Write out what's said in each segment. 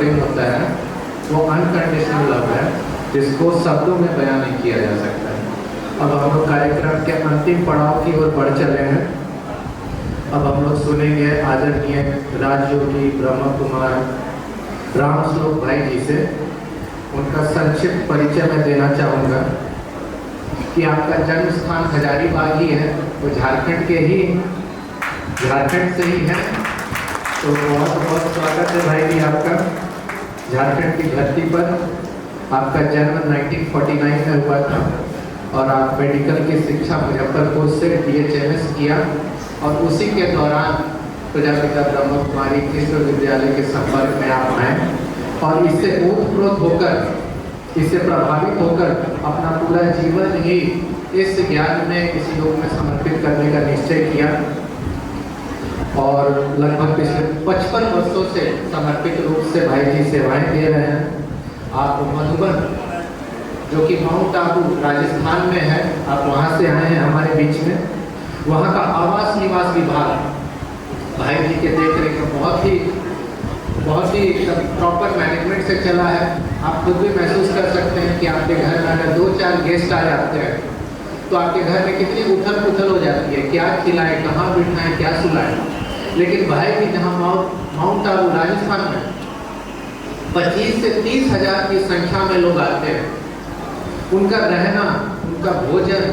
प्रेम होता है वो अनकंडीशनल लव है, जिसको शब्दों में बयान नहीं किया जा सकता है। अब हम लोग कार्यक्रम के अंतिम पड़ाव की ओर बढ़ चले हैं। अब हम लोग सुनेंगे आदरणीय राजयोगी ब्रह्म कुमार रामश्लोक भाई जी से। उनका संक्षिप्त परिचय मैं देना चाहूँगा कि आपका जन्म स्थान हजारीबाग ही है, वो झारखंड से ही है। तो बहुत बहुत स्वागत है भाई जी आपका झारखंड की धरती पर। आपका जन्म 1949 में हुआ था और आप मेडिकल की शिक्षा मुजफ्फरपुर से BHMS किया और उसी के दौरान प्रजापिता ब्रह्म कुमारी विश्वविद्यालय के संपर्क में आप आए और इससे ओतप्रोत होकर, इससे प्रभावित होकर अपना पूरा जीवन ही इस ज्ञान में, इस योग में समर्पित करने का निश्चय किया और लगभग पिछले 55 वर्षों से समर्पित रूप से भाई जी सेवाएं दे रहे हैं। आप मधुबन, जो कि माउंट आबू राजस्थान में है, आप वहाँ से आए हैं हमारे बीच में। वहाँ का आवास निवास विभाग भाई जी के देख रेख में बहुत ही प्रॉपर मैनेजमेंट से चला है। आप खुद भी महसूस कर सकते हैं कि आपके घर में अगर 2-4 गेस्ट आ जाते हैं तो आपके घर में कितनी उथल पुथल हो जाती है, क्या खिलाए, कहाँ बिठाएं, क्या सुलाएं। लेकिन भाई जी जहाँ माउंट आबू राजस्थान में 25 से 30 हज़ार की संख्या में लोग आते हैं, उनका रहना, उनका भोजन,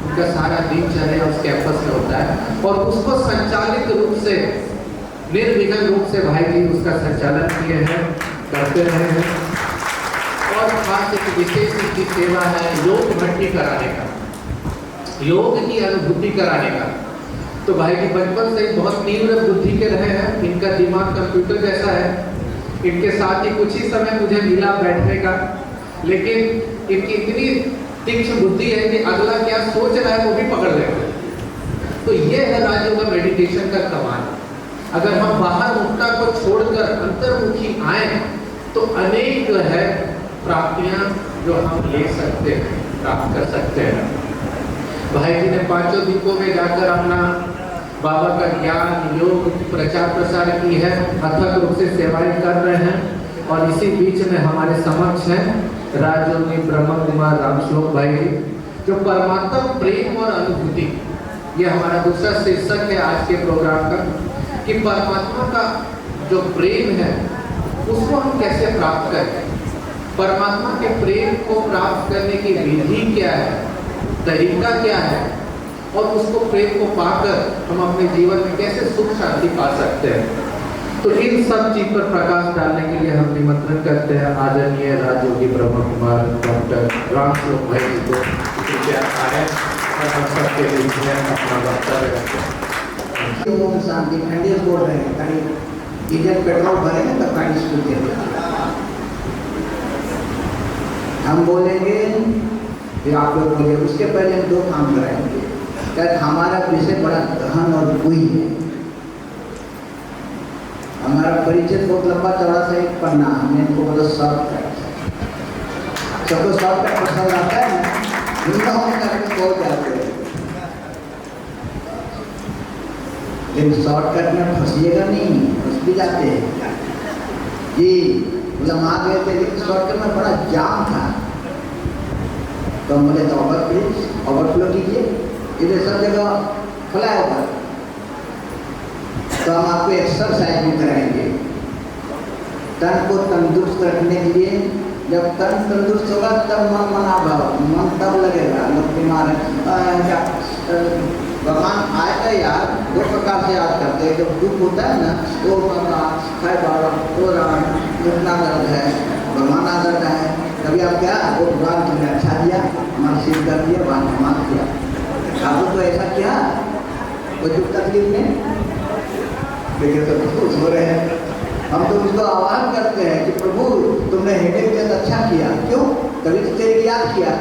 उनका सारा दिनचर्या उस कैंपस में होता है और उसको संचालित रूप से, निर्विघ्न रूप से भाई जी उसका संचालन किए हैं, करते रहे हैं। और खास एक विशेष की सेवा है योग भट्टी कराने का, योग की अनुभूति कराने का। तो भाई जी बचपन से ही बहुत तीव्र बुद्धि के रहे हैं, इनका दिमाग कंप्यूटर जैसा है। इनके साथ ही कुछ ही समय मुझे मिला बैठने का, लेकिन इनकी इतनी तीक्ष्ण बुद्धि है कि अगला क्या सोच रहा है वो भी पकड़ लेते। तो ये है राजयोग मेडिटेशन का कमाल। अगर हम बाहर मुक्ता को छोड़कर अंतर्मुखी आए तो अनेक है प्राप्तियां जो हम ले सकते हैं, प्राप्त कर सकते हैं। भाई जी ने 5 द्वीपों में जाकर अपना बाबा का ज्ञान योग प्रचार प्रसार की है, अथक रूप से सेवाएं कर रहे हैं। और इसी बीच में हमारे समक्ष हैं राजयोगी ब्रह्म कुमार रामश्लोक भाई जी, जो परमात्मा प्रेम और अनुभूति, ये हमारा दूसरा शीर्षक है आज के प्रोग्राम का, कि परमात्मा का जो प्रेम है उसको हम कैसे प्राप्त करें, परमात्मा के प्रेम को प्राप्त करने की विधि क्या है, तरीका क्या है, और उसको प्रेम को पाकर हम अपने जीवन में कैसे सुख शांति पा सकते हैं। तो इन सब चीज पर प्रकाश डालने के लिए हम निमंत्रण करते हैं आदरणीय राजयोगी ब्रह्म कुमार डॉक्टर रामश्लोक भाई जी को, कृपया आए और हम सबके बीच में अपना वक्तव्य रखें। ओम शांति खंडीय बोल रहे हैं, कहीं डीजल पेट्रोल भरेंगे तब गाड़ी स्कूल के हम बोलेंगे, फिर आप लोग बोले। उसके पहले हम 2 काम कराएंगे। क्या हमारा विषय बड़ा गहन और गुही है। हमारा परिचय बहुत लंबा चौड़ा सा एक पन्ना, हमने इनको बोला शॉर्टकट। सबको शॉर्टकट पसंद आता है ना, जिनका हम करके बहुत जाते हैं, लेकिन शॉर्टकट में फंसिएगा नहीं, फंस भी जाते हैं जी। मतलब आ गए थे लेकिन शॉर्टकट में बड़ा जाम था, तो हम बोले तो ओवरफ्लो कीजिए, इधर सब जगह फ्लाई ओवर। तो हम आपको एक्सरसाइज भी कराएंगे तन को तंदुरुस्त रखने के लिए। जब तन तंदुरुस्त होगा तब मन मना भाव, मन तब लगेगा। लोग बीमार है, भगवान आएगा यार 2 प्रकार से याद करते हैं। जब दुख होता है ना, तो इतना दर्द है, भगवान आ दर्द है, कभी आप क्या वो भगवान तुमने अच्छा दिया, हमारा सिर कर दिया, भगवान माफ किया। आपको तो ऐसा किया कोई दुख तकलीफ में, देखिए तो खुश हो रहे हैं। हम तो उसको आह्वान करते हैं कि प्रभु तुमने हेडेक दिया तो अच्छा किया, क्यों, कभी तो तेरे याद किया,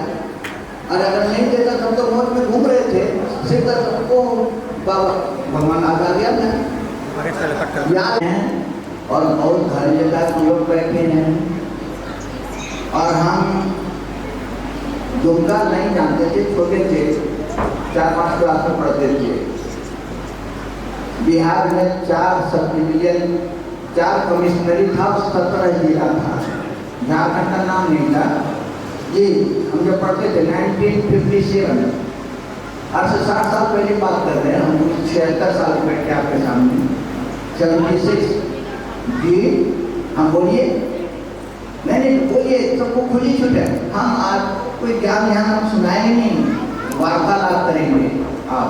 और अगर नहीं देता तो हम तो मौत में घूम रहे थे, सिर्फ सबको बाबा भगवान आ गया ना, याद है। और बहुत हर जगह लोग बैठे हैं और हम दुमका नहीं जानते थे, छोटे थे, 4-5 क्लास में पढ़ते थे। बिहार में 4 सब डिवीजन 4 कमिश्नरी था, 17 जिला था। झारखंड का नाम नहीं था जी। हम जब पढ़ते थे 1957, आज से 60 साल पहले बात कर रहे हैं हम। 76 साल बैठे आपके सामने, 76 जी। हम बोलिए, नहीं बोलिए, सबको खुली छूट है। हम आज कोई ज्ञान यहाँ हम सुनाएंगे नहीं, वार्तालाप करेंगे। आप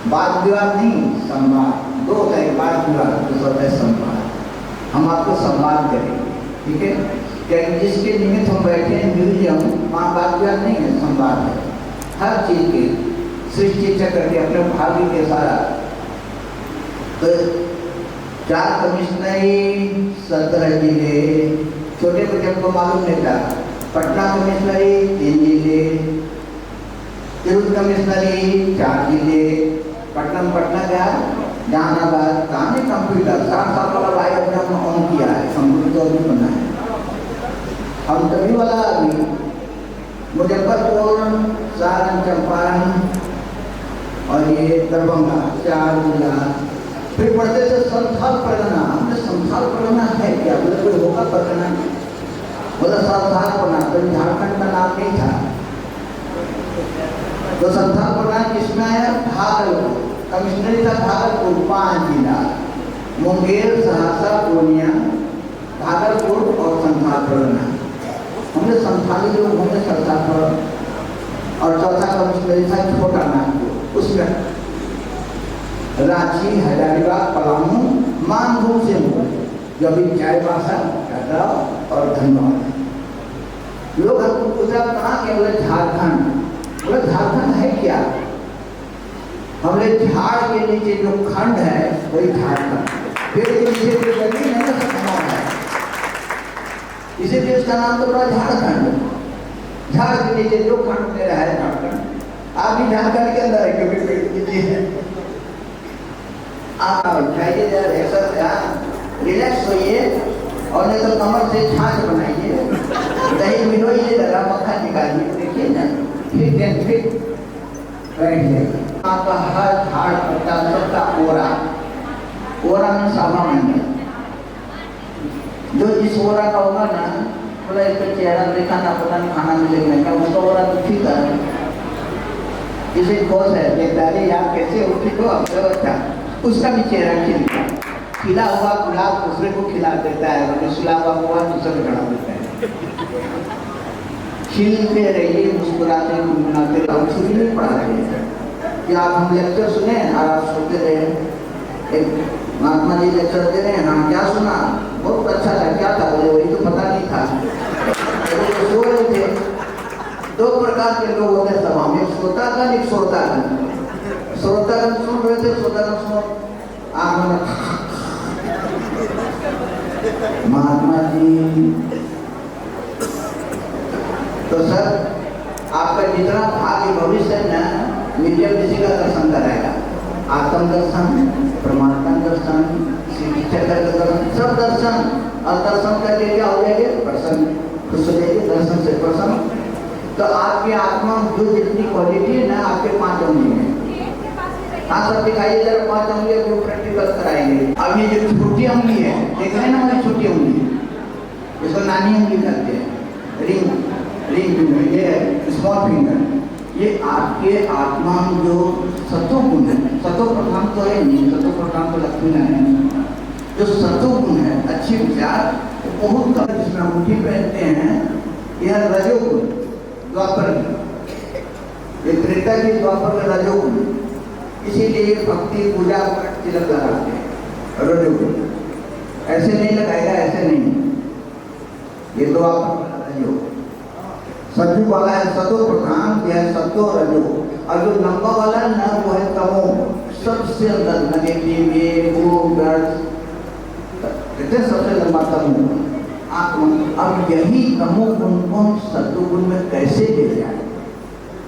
वाद विवाद नहीं, संवाद। 2 होता है, वाद विवाद, दूसरा होता है संवाद। हम आपको संवाद करेंगे, ठीक है। क्या जिसके निमित्त हम बैठे हैं म्यूजियम, वहाँ वाद विवाद नहीं है, संवाद है। हर चीज के सृष्टि चक्र के अपने भाग्य के सारा। तो 4 कमिश्नरी, 17 जिले। छोटे बच्चों को मालूम नहीं था। पटना कमिश्नरी 3 जिले, तिरुपति कमिश्नरी 4 जिले, पटना क्या, जहानाबाद। कहाँ है कंप्यूटर? 60 साल वाला भाई अपने ऑन किया है, कंप्यूटर भी बना है। हम तभी वाला अभी मुजफ्फरपुर, सारण, चंपारण और ये दरभंगा 4 जिला। फिर पढ़ते थे संथाल परगना। हमने संथाल परगना है क्या? बोले कोई होगा परगना? बोला संथाल परगना, तो झारखंड का नाम नहीं था। तो संथाल परगना किसमें आया? भागलपुर। कमिश्नरी था भागलपुर, 5 जिला, मुंगेर, सहरसा, पूर्णिया, भागलपुर और संथाल परगना। हमने संथाली लोग होंगे सरकार पर। और चौथा कमिश्नरी था छोटा नागपुर, उसमें रांची, हजारीबाग, पलामू, मानभूम से जो अभी चाईबासा, कटरा और धनबाद। लोग हमको पूछा कहाँ के? बोले झारखंड। बोले झारखंड है क्या? हमने झाड़ के नीचे जो खंड है वही झारखंड। फिर के नीचे जो जमीन है ना, सब है, इसीलिए उसका नाम तो बड़ा झारखंड। झाड़ के नीचे जो खंड में रहा है झारखंड। आप भी झारखंड के अंदर है, क्योंकि पेड़ के नीचे है। आप उठाइए जरा, ऐसा रिलैक्स होइए, और नहीं तो कमर से छाछ बनाइए, दही मिलोइए, जरा मक्खन निकालिए, देखिए ना, फिर बैठ जाइए। आपका हर झाड़ पत्ता सबका ओरा में सामा बन गया। जो जिस ओरा का होगा ना, बोला इसका चेहरा देखा ना, पता नहीं खाना मिलेगा क्या, उसका ओरा तो ठीक है। इसे खोज है, देखता है यार कैसे उठी तो अच्छा, उसका भी चेहरा खिला हुआ गुलाब दूसरे को खिला देता है, और सुला हुआ गुलाब दूसरे को चढ़ा देता है। खिलते रहिए, मुस्कुराते गुनगुनाते रहो। छुट्टी नहीं पढ़ा रहे हैं कि आप हम लेक्चर सुने और आप सुनते रहे। एक महात्मा जी लेक्चर दे रहे हैं, हाँ क्या सुना? बहुत अच्छा था। क्या था? बोले वही तो पता नहीं था। तो सो रहे थे। 2 प्रकार के लोग होते हैं सभा में, एक श्रोतागण, एक श्रोतागण। श्रोतागण सुन रहे थे, श्रोतागण सुन महात्मा जी। तो सर आपका जितना भाग्य भविष्य है ना, मीडियम किसी का दर्शन कराएगा। आत्म दर्शन, परमात्मा दर्शन, दर्शन, सब दर्शन। और दर्शन करके क्या हो जाएंगे? प्रसन्न, खुश हो जाएंगे। दर्शन से प्रसन्न। तो आपकी आत्मा जो जितनी क्वालिटी है ना, आपके 5 अंग है। हाँ सब दिखाइए जरा, 5 उंगली जो प्रैक्टिकल कराएंगे। अब ये जो छोटी उंगली है, देख रहे हैं ना हमारी छोटी उंगली, इसको नानी उंगली कहते हैं, रिंग फिंगर, ये स्मॉल फिंगर। ये आपके आत्मा जो सत्व गुण है, सत्व प्रधान तो है नहीं, सत्व प्रधान तो लक्ष्मी है। जो सत्व गुण है, अच्छी विचार, बहुत कम जिसमें अंगूठी पहनते हैं, यह रजोगुण द्वापर की, ये त्रेता की द्वापर का रजोगुण। इसीलिए भक्ति पूजा तिलक लगाते हैं रजोगुण। ऐसे नहीं लगाएगा, ऐसे नहीं। ये द्वापर रजो, सत्व वाला है सत्व प्रधान, यह सत्व रजो। और जो लंबा वाला है ना, वो है तमो, सबसे अंदर नेगेटिव, ये वो कहते हैं सबसे लंबा तमो आत्मा। अब यही तमो गुण को सत्व गुण में कैसे ले जाए,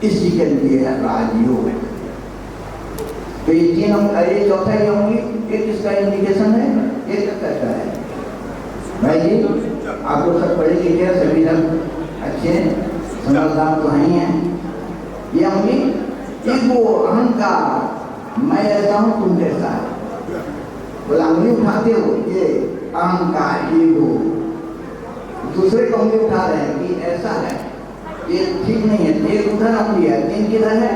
इसी के लिए है राजयोग। तो ये 3 ये चौथा ही होंगी। एक इसका इंडिकेशन है, एक कहता है भाई जी आप लोग सब पढ़े लिखे सभी लोग अच्छे समझदार तो ही हैं। ये होंगी ईगो, अहंकार, मैं ऐसा हूँ तुम जैसा है। बोला उंगली उठाते हो, ये अहंकार, ईगो। दूसरे को उंगली उठा रहे हैं कि ऐसा है, ये ठीक नहीं है। एक उधर उंगली है, तीन किधर है?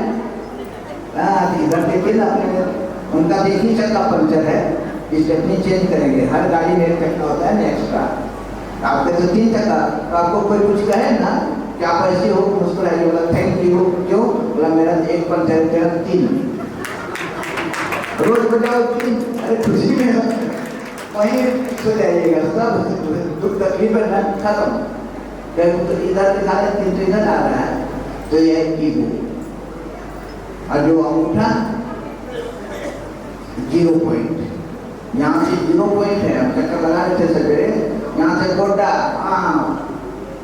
इधर देखिए ना अपने, उनका देखिए चक्का पंचर है, स्टेपनी चेंज करेंगे। हर गाड़ी में एक चक्का होता है ना एक्स्ट्रा, आपके तो 3 चक्का। तो आपको कोई कुछ कहे ना कि आप ऐसे हो, मुस्कुराइए, बोला थैंक यू। क्यों? बोला मेरा एक पंचर, तेरा 3। रोज बजाओ 3, अरे खुशी में वहीं सो जाइएगा, सब दुख तकलीफ है खत्म। तो इधर दिखा रहे 3 तो इधर आ रहा है, तो ये ईगो। और जो अंगूठा 0 पॉइंट, यहाँ से 0 पॉइंट है। हम चक्कर लगा रहे थे सवेरे, यहाँ से गोड्डा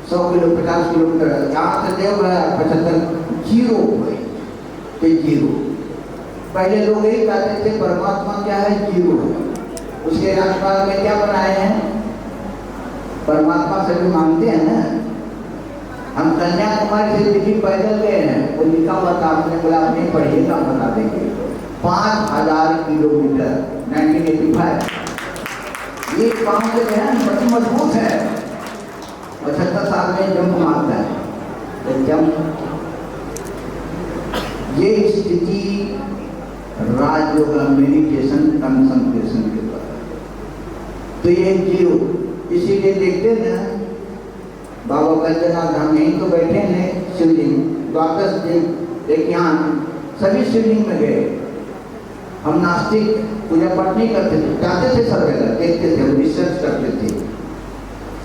100 किलो 50 किलोमीटर, यहाँ से देवघर 75, 0 पॉइंट पे 0। पहले लोग यही कहते थे परमात्मा क्या है? 0 है। उसके आसपास में क्या बनाए हैं? परमात्मा से भी मानते हैं ना। हम कन्याकुमारी से दिल्ली पैदल गए हैं, वो लिखा हुआ था, आपने बोला आप नहीं पढ़िएगा, बता देंगे। 5000 किलोमीटर 1985। ये पाँव से जो है बड़ी मजबूत है, 75 साल में जंप मारता है। तो जंप, ये स्थिति राजयोग मेडिटेशन कंसंट्रेशन के द्वारा। तो ये 0, इसीलिए देखते ना बाबा बैद्यनाथ धाम यहीं तो बैठे हैं, शिवलिंग 12 दिन एक यहाँ सभी शिवलिंग में गए। हम नास्तिक पूजा पाठ नहीं करते थे, जाते थे सब जगह, देखते थे, रिसर्च करते थे,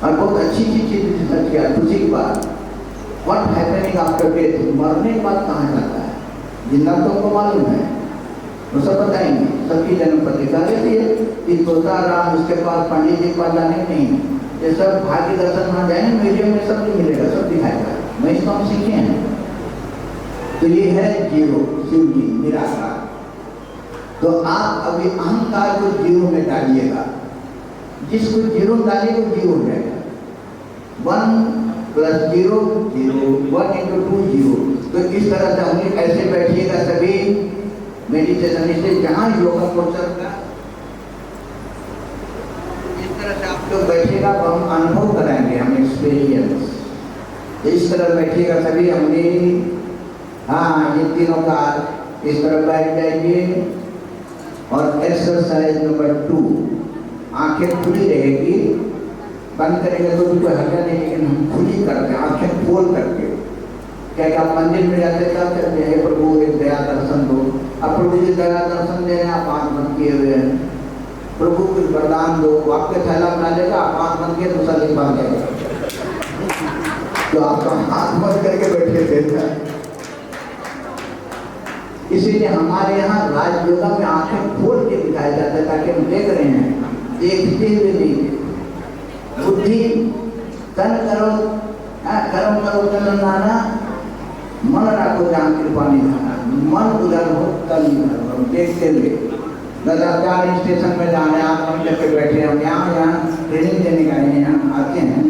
और बहुत अच्छी चीज रिसर्च किया। खुशी की बात, व्हाट हैपनिंग आफ्टर डेथ, मरने के बाद कहाँ जाता है? जिंदा तो उनको मालूम है, वो सब बताएंगे। सबकी जन्म पत्रिका रहती है कि तोता राम, उसके पास पंडित जी के पास जाने नहीं, ये सब भाग्य दर्शन वहाँ जाएंगे, म्यूजियम में सब नहीं मिलेगा, सब दिखाएगा। मैं इसको हम सीखे हैं। तो ये है 0, शिव जी निराकार। तो आप अभी अहंकार को 0 में डालिएगा, जिसको 0 डालिए वो 0 हो जाएगा। 1 + 0 0, 1 × 2 0। तो इस तरह से हमने ऐसे बैठिएगा सभी मेडिटेशन से, जहाँ योगा पोस्टर का इस तरह से आप लोग बैठिएगा, तो हम अनुभव कराएंगे, हम एक्सपीरियंस। इस तरह बैठिएगा सभी, हमने ये तीनों का इस तरह बैठ जाएंगे। और एक्सरसाइज नंबर 2, आंखें खुली रहेगी, बंद करेंगे तो भी कोई हल्का नहीं, लेकिन हम खुली करके आंखें खोल करके, क्या आप मंदिर में जाते क्या करते हैं? प्रभु एक दया दर्शन दो। अब प्रभु जी दया दर्शन दे रहे हैं, आप आंख बंद किए हुए हैं, प्रभु कुछ वरदान दो, आपके थैला बना लेगा, आप आंख बंद किए दूसरा दिन बांध जाएगा, तो आपका हाथ बंद करके बैठे देता है। इसीलिए हमारे यहाँ राजयोगा में आंखें खोल के दिखाया जाता है, ताकि हम देख रहे हैं, देखते हुए नहीं। बुद्धि तन करो, कर्म करो तन नाना, मन रखो जहाँ कृपा निधाना। मन उधर हो तन इधर हो, देखते हुए। गदाचार स्टेशन में जाना है, आप हम करके बैठे, हम यहाँ ट्रेनिंग देने का यहाँ आते हैं।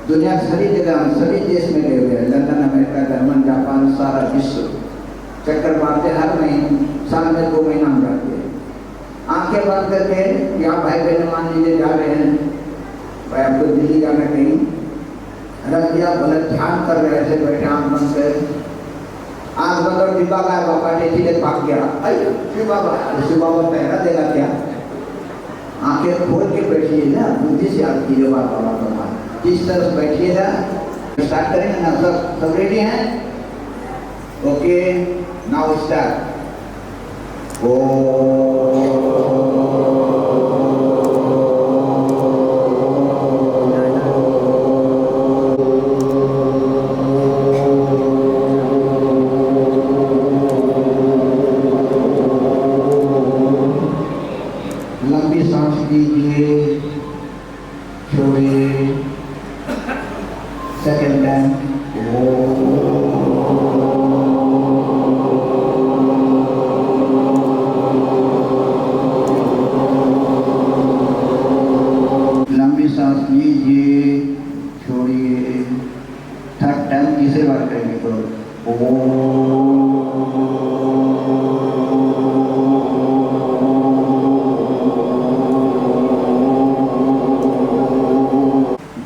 दुनिया सारी जगह, हम सभी देश में गए हुए हैं, लंदन, अमेरिका, जर्मन, जापान, सारा विश्व चक्कर मारते, हर महीने, साल में 2 महीना हम जाते हैं। आंखें बंद करके, या भाई बहन मान लीजिए जा रहे हैं, भाई आपको दिल्ली जाना कहीं, रख दिया, बोले ध्यान कर रहे ऐसे बैठे, आंख बंद कर, आंख बंद और डिब्बा का बाबा टेची ले भाग गया, अरे शिव बाबा, शिव बाबा पहरा देगा क्या? आंखें खोल के बैठिए ना, बुद्धि से याद कीजिए बाबा बाबा, इस तरह बैठिएगा। स्टार्ट करेंगे ना, सब रेडी हैं? Okay, now start. लंबी सांस लीजिए, छोड़िए, सेकेंड टाइम। लंबी सांस लीजिए, छोड़िए, थर्ड टाइम, तीसरे बार करेंगे तो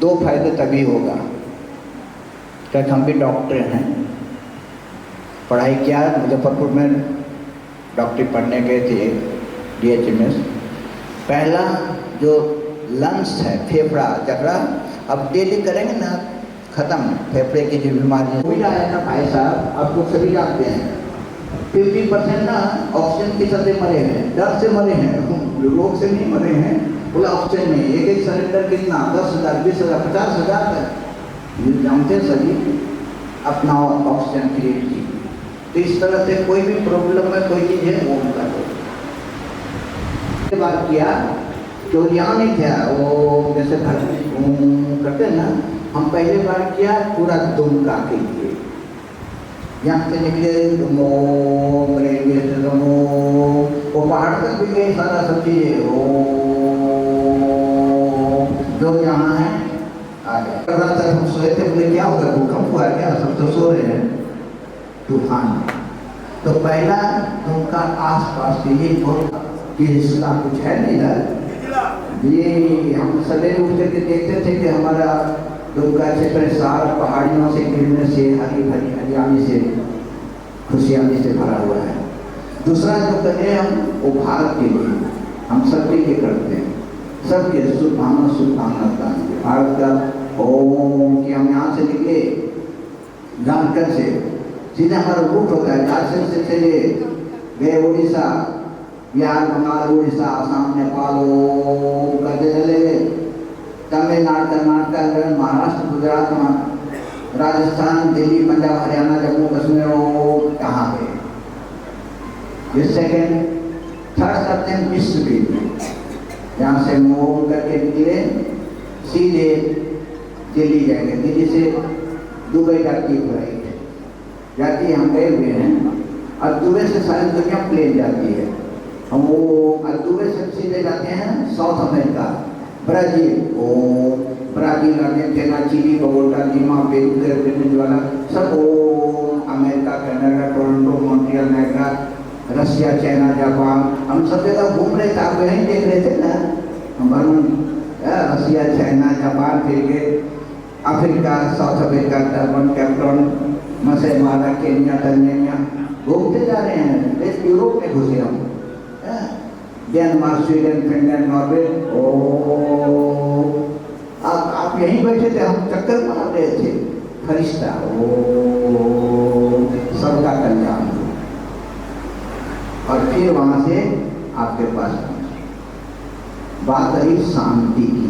दो फायदे तभी होगा, क्योंकि हम भी डॉक्टर हैं, पढ़ाई किया मुजफ्फरपुर में, डॉक्टरी पढ़ने गए थे DHMS। पहला जो लंग्स है, फेफड़ा जकड़ा, अब डेली करेंगे ना खत्म, फेफड़े की जो बीमारी हो जाए ना भाई साहब, आप लोग सभी जानते हैं 50% ना ऑक्सीजन के चलते मरे हैं, डर से मरे हैं, रोग से नहीं मरे हैं, बोला ऑक्सीजन में एक एक सिलेंडर कितना 10,000 20,000 50,000 तक जानते सभी अपना ऑक्सीजन क्रिएट की। तो इस तरह से कोई भी प्रॉब्लम में कोई चीज़ है वो कर दो। बात किया तो यहाँ नहीं था वो, जैसे घर करते ना, हम पहले बार किया पूरा दुमका के लिए, यहाँ से निकले रेलवे स्टेशन वो पहाड़ तक भी गए, सारा सब चीज़ें जो यहाँ है आ गया। हम सोए थे, बोले क्या होगा, भूकंप हुआ क्या, सब तो सो रहे हैं, तूफान। तो पहला उनका आसपास के ये कि हिस्सा कुछ है नहीं ना, ये हम सवेरे उठ करके देखते थे कि हमारा दुमका क्षेत्र सारा पहाड़ियों से गिरने से हरी भरी हरियाली से खुशहाली से भरा हुआ है। दूसरा जो करें हम वो भारत के लिए, हम सबके लिए करते हैं, सबके शुभकामना का भारत का ओम कि हम यहाँ से निकले जानकर से सीधे हमारा रूट होता है, झारखंड से चले गए उड़ीसा, बिहार बंगाल उड़ीसा आसाम नेपाल करते चले गए, तमिलनाडु कर्नाटक महाराष्ट्र गुजरात राजस्थान दिल्ली पंजाब हरियाणा जम्मू कश्मीर कहाँ पे। ये सेकेंड थर्ड करते हैं विश्व भी, यहाँ से मूव करके निकले सीधे दिल्ली जाएंगे, दिल्ली से दुबई जाती है फ्लाइट जाती है, हम गए हुए हैं, और दुबई से सारी दुनिया प्लेन जाती है, हम वो दुबई से सीधे जाते हैं South America, Brazil Brazil Argentina Chile Bogota Lima Peru Venezuela सब America Canada Toronto Montreal Niagara Russia China Japan, हम सब जगह घूम रहे थे, आप यहीं देख रहे थे ना, हम रशिया चाइना जापान फिर गए Africa South Africa Durban Cape Town मसेमाला केन्या तंजानिया घूमते जा रहे हैं, देश यूरोप में घुसे हम, डेनमार्क स्वीडन फिनलैंड नॉर्वे। आप यहीं बैठे थे, हम चक्कर मार रहे थे, फरिश्ता सबका कल्याण। और फिर वहां से आपके पास बात रही शांति की,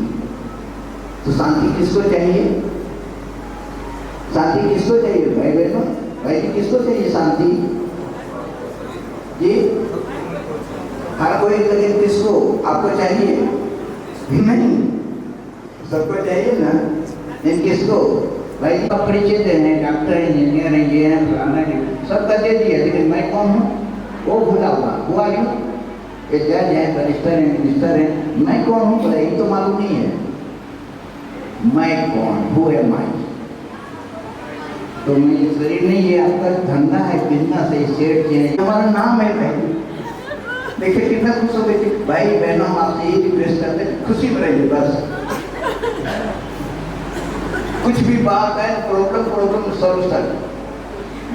तो शांति किसको चाहिए, शांति किसको चाहिए भाई बहनों, भाई किसको चाहिए शांति जी, हर कोई, लेकिन किसको, आपको चाहिए नहीं, सबको चाहिए ना, लेकिन किसको भाई, परिचित हैं डॉक्टर इंजीनियर हैं ये हैं फलाना सब कर दे दिए, लेकिन मैं कौन हूँ वो भूला हुआ यूँ, ये जज है कमिश्नर है मिनिस्टर है, मैं कौन हूँ बोला ये तो मालूम नहीं है, मैं कौन, हु है मैं, तो मेरी शरीर नहीं, ये आपका धंधा है, बिजनेस है, सेठ है, हमारा नाम है भाई। देखिए कितना खुश हो गए भाई बहनों, हम आपसे ये रिक्वेस्ट करते हैं खुशी में रहिए बस, कुछ भी बात है प्रॉब्लम सॉल्व कर,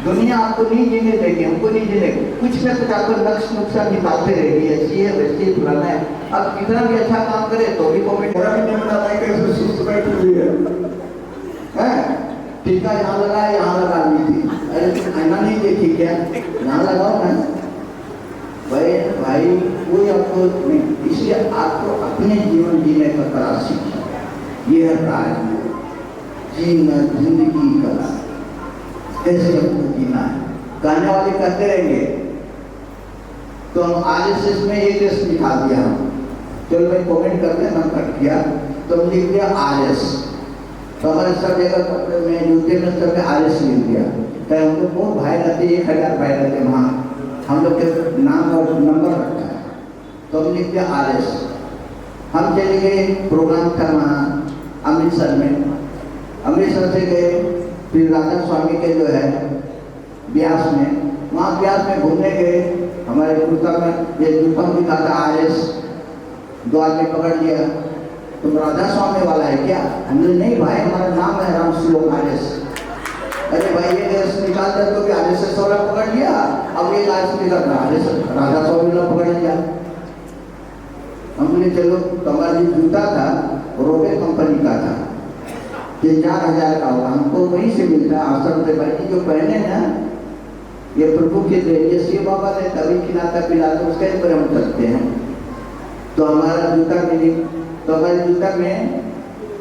दुनिया आपको नहीं जीने देगी, हमको नहीं जीने, कुछ ना कुछ आपको नक्श नुकसान निकालते रहेगी, ऐसी है वैसी है फलाना है, अब कितना भी अच्छा काम करे तो भी कमेंट नहीं बताता है कि सुस्त बैठी हुई है, टीका यहाँ लगा है यहाँ लगा ली थी, अरे तुम आईना नहीं देखी क्या, यहाँ लगाओ ना भाई कोई आपको नहीं, इसलिए आपको अपने जीवन जीने का कला सीखिए, ये है राज जीना, जिंदगी कला कैसे हमको जीना है, गाने वाले कहते रहेंगे, तो हम RSS में एक एस लिखा दिया, चलो भाई कमेंट करते हैं, हम कट किया तो हम लिख दिया RS, तो हमारे सब जगह में यूट्यूब में सब RS लिख दिया, तो हम लोग बहुत भाई रहते, 1000 भाई रहते वहाँ, हम लोग के नाम और नंबर रखा है, तो हम लिख दिया RS। हम चले गए, प्रोग्राम था वहाँ अमृतसर में, अमृतसर से गए फिर राधा स्वामी के जो है ब्यास में, वहाँ ब्यास में घूमने गए, हमारे कुर्ता में ये जूता लिखा था RS, दो आदमी पकड़ लिया, तुम राधा स्वामी वाला है क्या? हमने नहीं भाई, हमारा नाम है राम श्लोक आर्यस। अरे भाई ये देश निकाल दे तो भी आर्यस वाला पकड़ लिया, अब ये लाइफ निकल रहा आर्यस राधा स्वामी वाला पकड़ लिया। हमने चलो तुम्हारा जूता था रोबे कंपनी का था, ये 4000 का होगा, हमको वहीं से मिलता है 800 रुपये भाई जो पहने ना, ये प्रभु के ये शिव बाबा ने तभी खिलाता पिलाता उसके ऊपर हम चलते हैं। तो हमारा जूता मिली, तो हमारे जूता में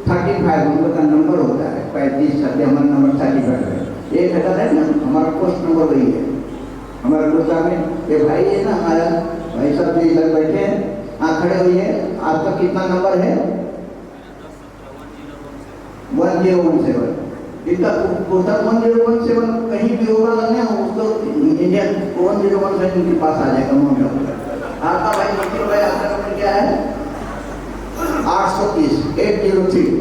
35 नंबर का नंबर होता है, 35 30 हमारा नंबर 35 है। एक हटा है ना, हमारा पोस्ट नंबर वही है हमारे जूता में। ये भाई है ना हमारा भाई साहब जो इधर बैठे हैं, आप खड़े हुए, आपका कितना नंबर है? 1017। इनका कोटा 1017 कहीं भी होगा ना, उसको इंडिया 1017 के पास आ जाएगा मोबाइल। आपका भाई निखिल भाई आपका नंबर क्या है? 830 803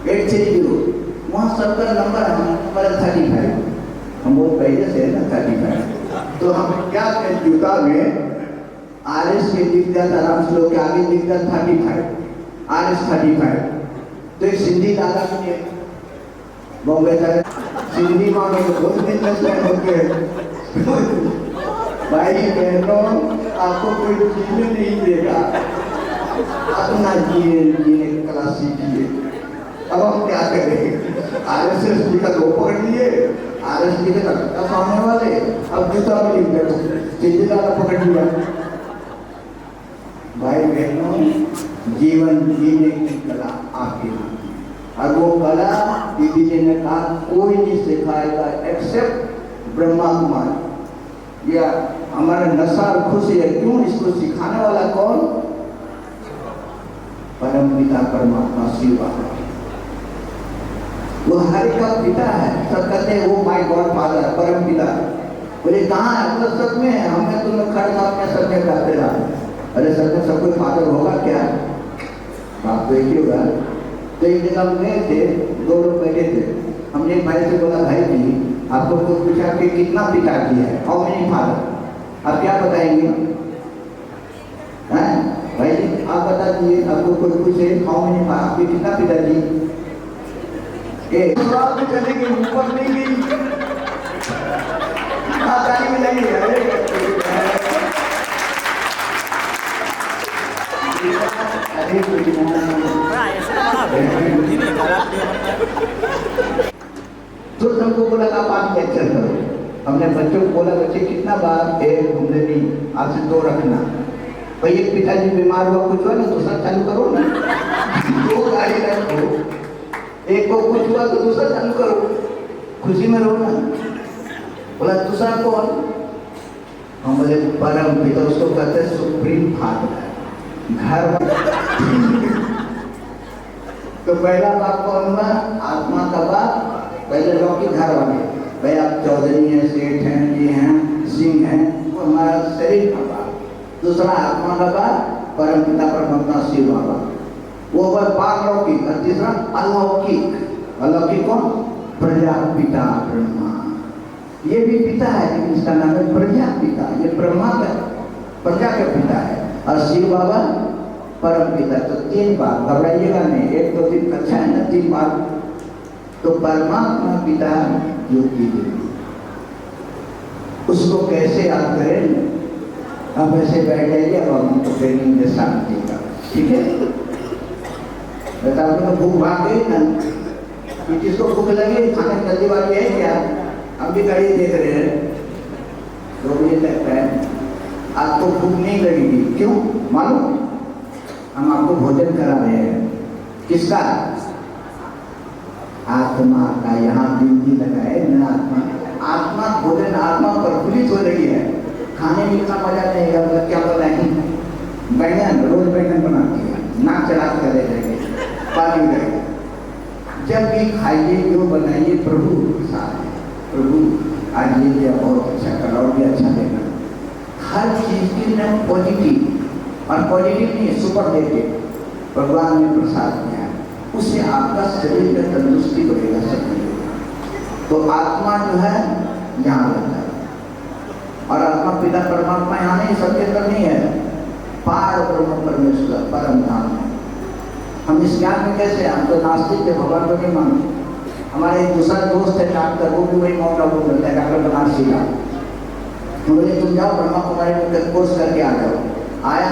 830। वहाँ सबका नंबर है, हमारा 35। हम बहुत पहले से है ना 35। तो हम क्या करें, जूता में RS के लिख दिया था, राम श्लोक के आगे लिख दिया 35 RS 35। तो एक सिंधी दादा के बॉम्बे जाए, सिंधी मानो तो बहुत बिजनेसमैन होते हैं। भाई बहनों आपको कोई जीने नहीं देगा, अपना जीने कला सीखिए। अब हम क्या करें, RSS जी का दो पकड़ लिए, RS जी का सामने वाले, अब जूता में लिख दिया सिंधी दादा पकड़ लिया। भाई बहनों जीवन जीने की कला आपके हाथ, और वो कला दीदी जी ने कहा कोई नहीं सिखाएगा एक्सेप्ट ब्रह्मा कुमार। या हमारा नशा खुशी है, क्यों? इसको सिखाने वाला कौन? परम पिता परमात्मा शिव बाबा। वो हर का पिता है, सब कहते हैं वो माय गॉड फादर परम पिता। बोले कहाँ है? बोले सच में है, हमें तुम लोग खड़े अपने सब में कहते रहा। अरे सच में सब कोई फादर होगा क्या? बात तो एक ही होगा। तो एक जगह हम गए थे, 2 लोग बैठे थे, हमने एक भाई से बोला भाई जी आपको कुछ पूछा कि कितना पिताजी है, हाउ मेनी फादर, आप क्या बताएंगे? हैं भाई जी आप बता दीजिए, आपको कोई पूछे हाउ मेनी फादर, आपके कितना पिताजी? एक बात में चलेगी, ऊपर नहीं गई, ताली मिलेगी। तो सबको बोला आप आज लेक्चर करो। हमने बच्चों को बोला बच्चे कितना बार एक घूमने भी आज से 2 रखना। भाई एक पिताजी बीमार हुआ कुछ हुआ ना, दूसरा चालू करो ना। 2 गाड़ी रखो, एक को कुछ हुआ तो दूसरा चालू करो, खुशी में रहो ना। बोला दूसरा कौन? हम बोले परम पिता, उसको कहते हैं सुप्रीम फादर। घर तो पहला बाप कौन हुआ? आत्मा का बाप। पहले लोग के घर वाले, भाई आप चौधरी हैं, सेठ हैं, ये हैं, सिंह हैं, वो हमारा शरीर का बाप। दूसरा आत्मा का बाप परम पिता परमात्मा शिव बाबा, वो हुआ पारलौकिक। और तीसरा अलौकिक। अलौकिक कौन? प्रजापिता ब्रह्मा। ये भी पिता है, लेकिन इसका नाम है प्रजापिता। ये ब्रह्मा का प्रजा का पिता है, और शिव बाबा परम पिता। तो 3 बार, घबराइएगा नहीं, 1 2 3 अच्छा है ना, 3 बार। तो परमात्मा पिता जो की देवी, उसको कैसे याद करें? अब ऐसे बैठ जाइए, अब हम उनको ट्रेनिंग दे शांति का, ठीक है? बता दो भूख भाग गई ना, किसको भूख लगी, खाने जल्दी वाली है क्या? हम भी गाड़ी देख रहे हैं 2 बजे तक है, आपको भूख नहीं लगेगी, क्यों मालूम? हम आपको भोजन करा रहे हैं, किसका? आत्मा का। यहाँ बिंदी लगाए ना, आत्मा भोजन, आत्मा प्रफुल्लित हो रही है, खाने में इतना मजा नहीं है। क्या बताएं, बैंगन रोज बैंगन बनाती है, नाक चला कर दे देंगे, पानी रहेगा। जब भी खाइए जो बनाइए प्रभु साथ है, प्रभु आज ये दिया बहुत अच्छा करा, और भी अच्छा देना। हर चीज की ना पॉजिटिव, और पॉजिटिव नहीं है सुपरलेटिव, भगवान ने प्रसाद दिया, उससे आपका शरीर में तंदुरुस्ती बढ़ेगा, सब बढ़ेगा। तो आत्मा जो है यहाँ रहता है, और आत्मा पिता परमात्मा यहाँ नहीं, सबके अंदर नहीं है, पार ब्रह्म परमेश्वर परम धाम है। हम इस ज्ञान में कैसे, हम तो नास्तिक थे, भगवान को नहीं मानते। हमारे एक दूसरा दोस्त है डॉक्टर, वो भी वही माउंट आबू मिलता है, डॉक्टर बनारसी का। हम बोले तुम जाओ ब्रह्मा कुमारी में कोर्स करके आ जाओ। आया,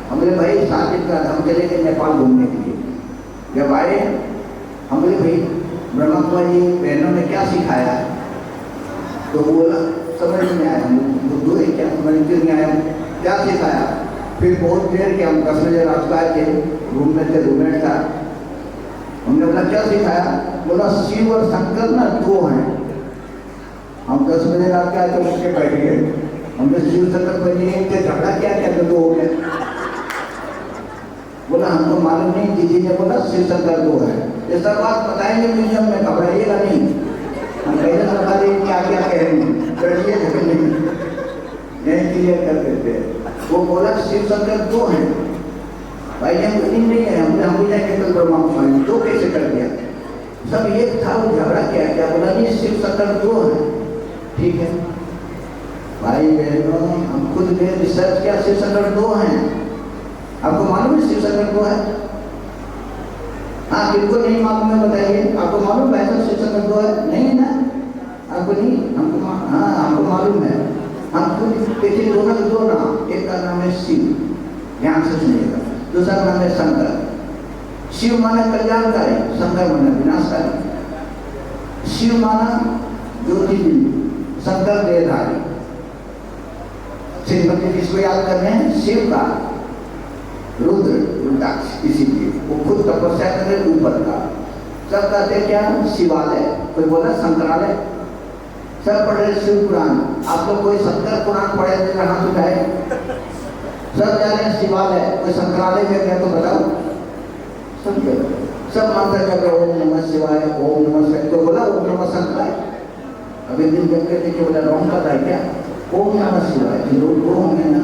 हम बोले भाई 7 दिन का हम चले गए नेपाल घूमने के लिए। जब आए हम बोले भाई ब्रह्मा कुमारी बहनों ने क्या सिखाया, तो वो बोला समझ नहीं आया, बुद्धू है क्या, समझ क्यों नहीं आया, क्या सिखाया। फिर बहुत देर के हम 10 बजे रात को आए थे, रूम में थे, रूममेट था। हमने बोला क्या सिखाया, बोला शिव और शंकर ना 2 हैं। हम 10 बजे रात के आए तो मुझे बैठ गए, हमने शिव शंकर बनी थे, झगड़ा क्या क्या तो 2 हो गए। बोला हमको मालूम नहीं, दीदी ने बोला शिव शंकर 2 है। ये सब बात बताएंगे म्यूजियम में, घबराइएगा नहीं, हम पहले से बता देंगे क्या क्या कहेंगे, डरिए नहीं, यही क्लियर कर देते हैं। वो बोला शिव शंकर 2 हैं, भाई हम नहीं है, हम भी जाएंगे तो ब्रह्मा कुमारी 2 कैसे कर दिया, सब एक था, वो झगड़ा क्या बोला नहीं शिव शंकर 2 है। ठीक है भाई बहनों, हम खुद ने रिसर्च किया, शिव शंकर 2 हैं। आपको मालूम है शिव शंकर 2 है? हाँ, बिल्कुल नहीं मालूम है, बताइए आपको मालूम है शिव शंकर 2 है? नहीं है ना, आपको नहीं, हमको हाँ हमको मालूम है। हम खुद देखिए, दोनों के 2 नाम, एक का नाम है शिव, ध्यान से सुनिएगा, दूसरा नाम है शंकर। शिव माना कल्याणकारी, शंकर माना विनाशकारी। शिव माना ज्योतिर्लिंग, शंकर देहधारी। श्रीमती किसको याद कर रहे हैं? शिव का रुद्र, रुद्राक्ष, इसीलिए वो खुद तपस्या कर रहे ऊपर का। सब कहते क्या, शिवालय, कोई बोला शंकरालय। सब पढ़ रहे शिव पुराण, आप लोग कोई शंकर पुराण पढ़े थे, हाथ उठाए। सब जा रहे हैं शिवालय, कोई शंकरालय में गया तो बताओ। सब मंत्र कर रहे ओम नमः शिवाय, ओम नमः शिवाय, तो बोला ओम नमः शंकराय। अभी दिन जब के देखिए बोला रॉन्ग कर रहा है क्या, ओम नमः शिवाय, लोग वो होंगे ना।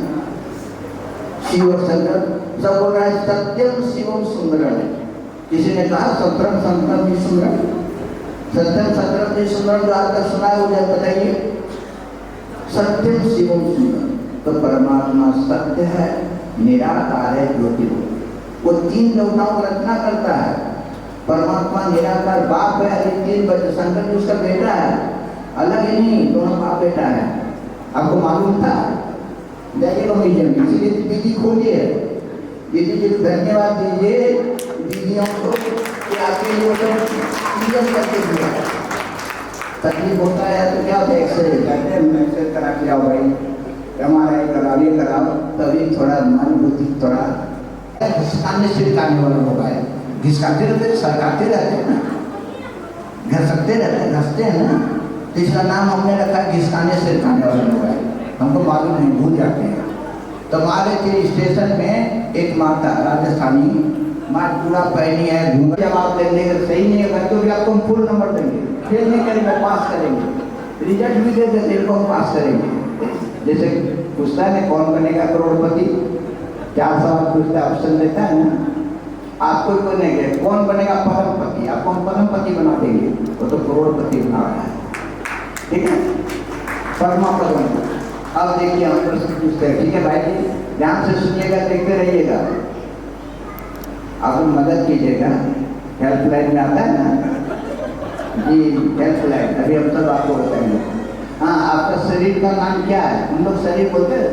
शिव और शंकर सब बोल रहा है सत्यम शिवम सुंदरम। किसी ने कहा सत्रम संतम भी सुंदरम, सत्यम सत्रम भी सुंदरम, जो आज तक सुना है वो जब बताइए। सत्यम शिवम सुंदरम, तो परमात्मा सत्य है, निराकार है, ज्योति। वो 3 देवताओं की रचना करता है। परमात्मा निराकार बाप है, अभी 3 बच्चे, शंकर जी उसका बेटा है, अलग ही नहीं, दोनों बाप बेटा है। आपको मालूम था? जाइए म्यूजियम, इसीलिए दीदी खोलिए, दीदी जी को धन्यवाद दीजिए, दीदियों को कि आपके लिए वो करके दिया। तकलीफ होता है तो क्या होता है, एक्सरे कहते हैं, एक्सरे करा के आओ भाई, MRI कराओ, तभी थोड़ा मन बुद्धि थोड़ा घिसकाने से काटने वाला होगा है। घिसकाते रहते, सरकाते रहते हैं ना, घसकते रहते हैं, घसते हैं ना, तो इसका नाम हमने रखा है घिसकाने से काटने वाला होगा है। हमको मालूम नहीं, भूल जाते हैं। तो हमारे के स्टेशन में एक माता राजस्थानी माँ पूरा पहनी है, घूंघट। जब आप लेने सही नहीं है तो भी आपको हम फुल नंबर देंगे, फेल नहीं करेंगे, पास करेंगे, रिजल्ट भी दे देते हैं, पास करेंगे। जैसे पूछता है ना कौन बनेगा करोड़पति, 4 सवाल पूछता है, ऑप्शन देता है ना, आपको बनेंगे कौन बनेगा परमपति, आपको हम परमपति बना देंगे, वो तो करोड़पति बना रहा है। ठीक है, परमापद। अब देखिए हम प्रश्न पूछते हैं, ठीक है भाई जी, ध्यान से सुनिएगा, देखते रहिएगा, आप मदद कीजिएगा। हेल्पलाइन में आता है ना जी, हेल्पलाइन, अभी हम सब आपको बताएंगे। हाँ, आपका शरीर का नाम क्या है? हम लोग शरीर बोलते हैं,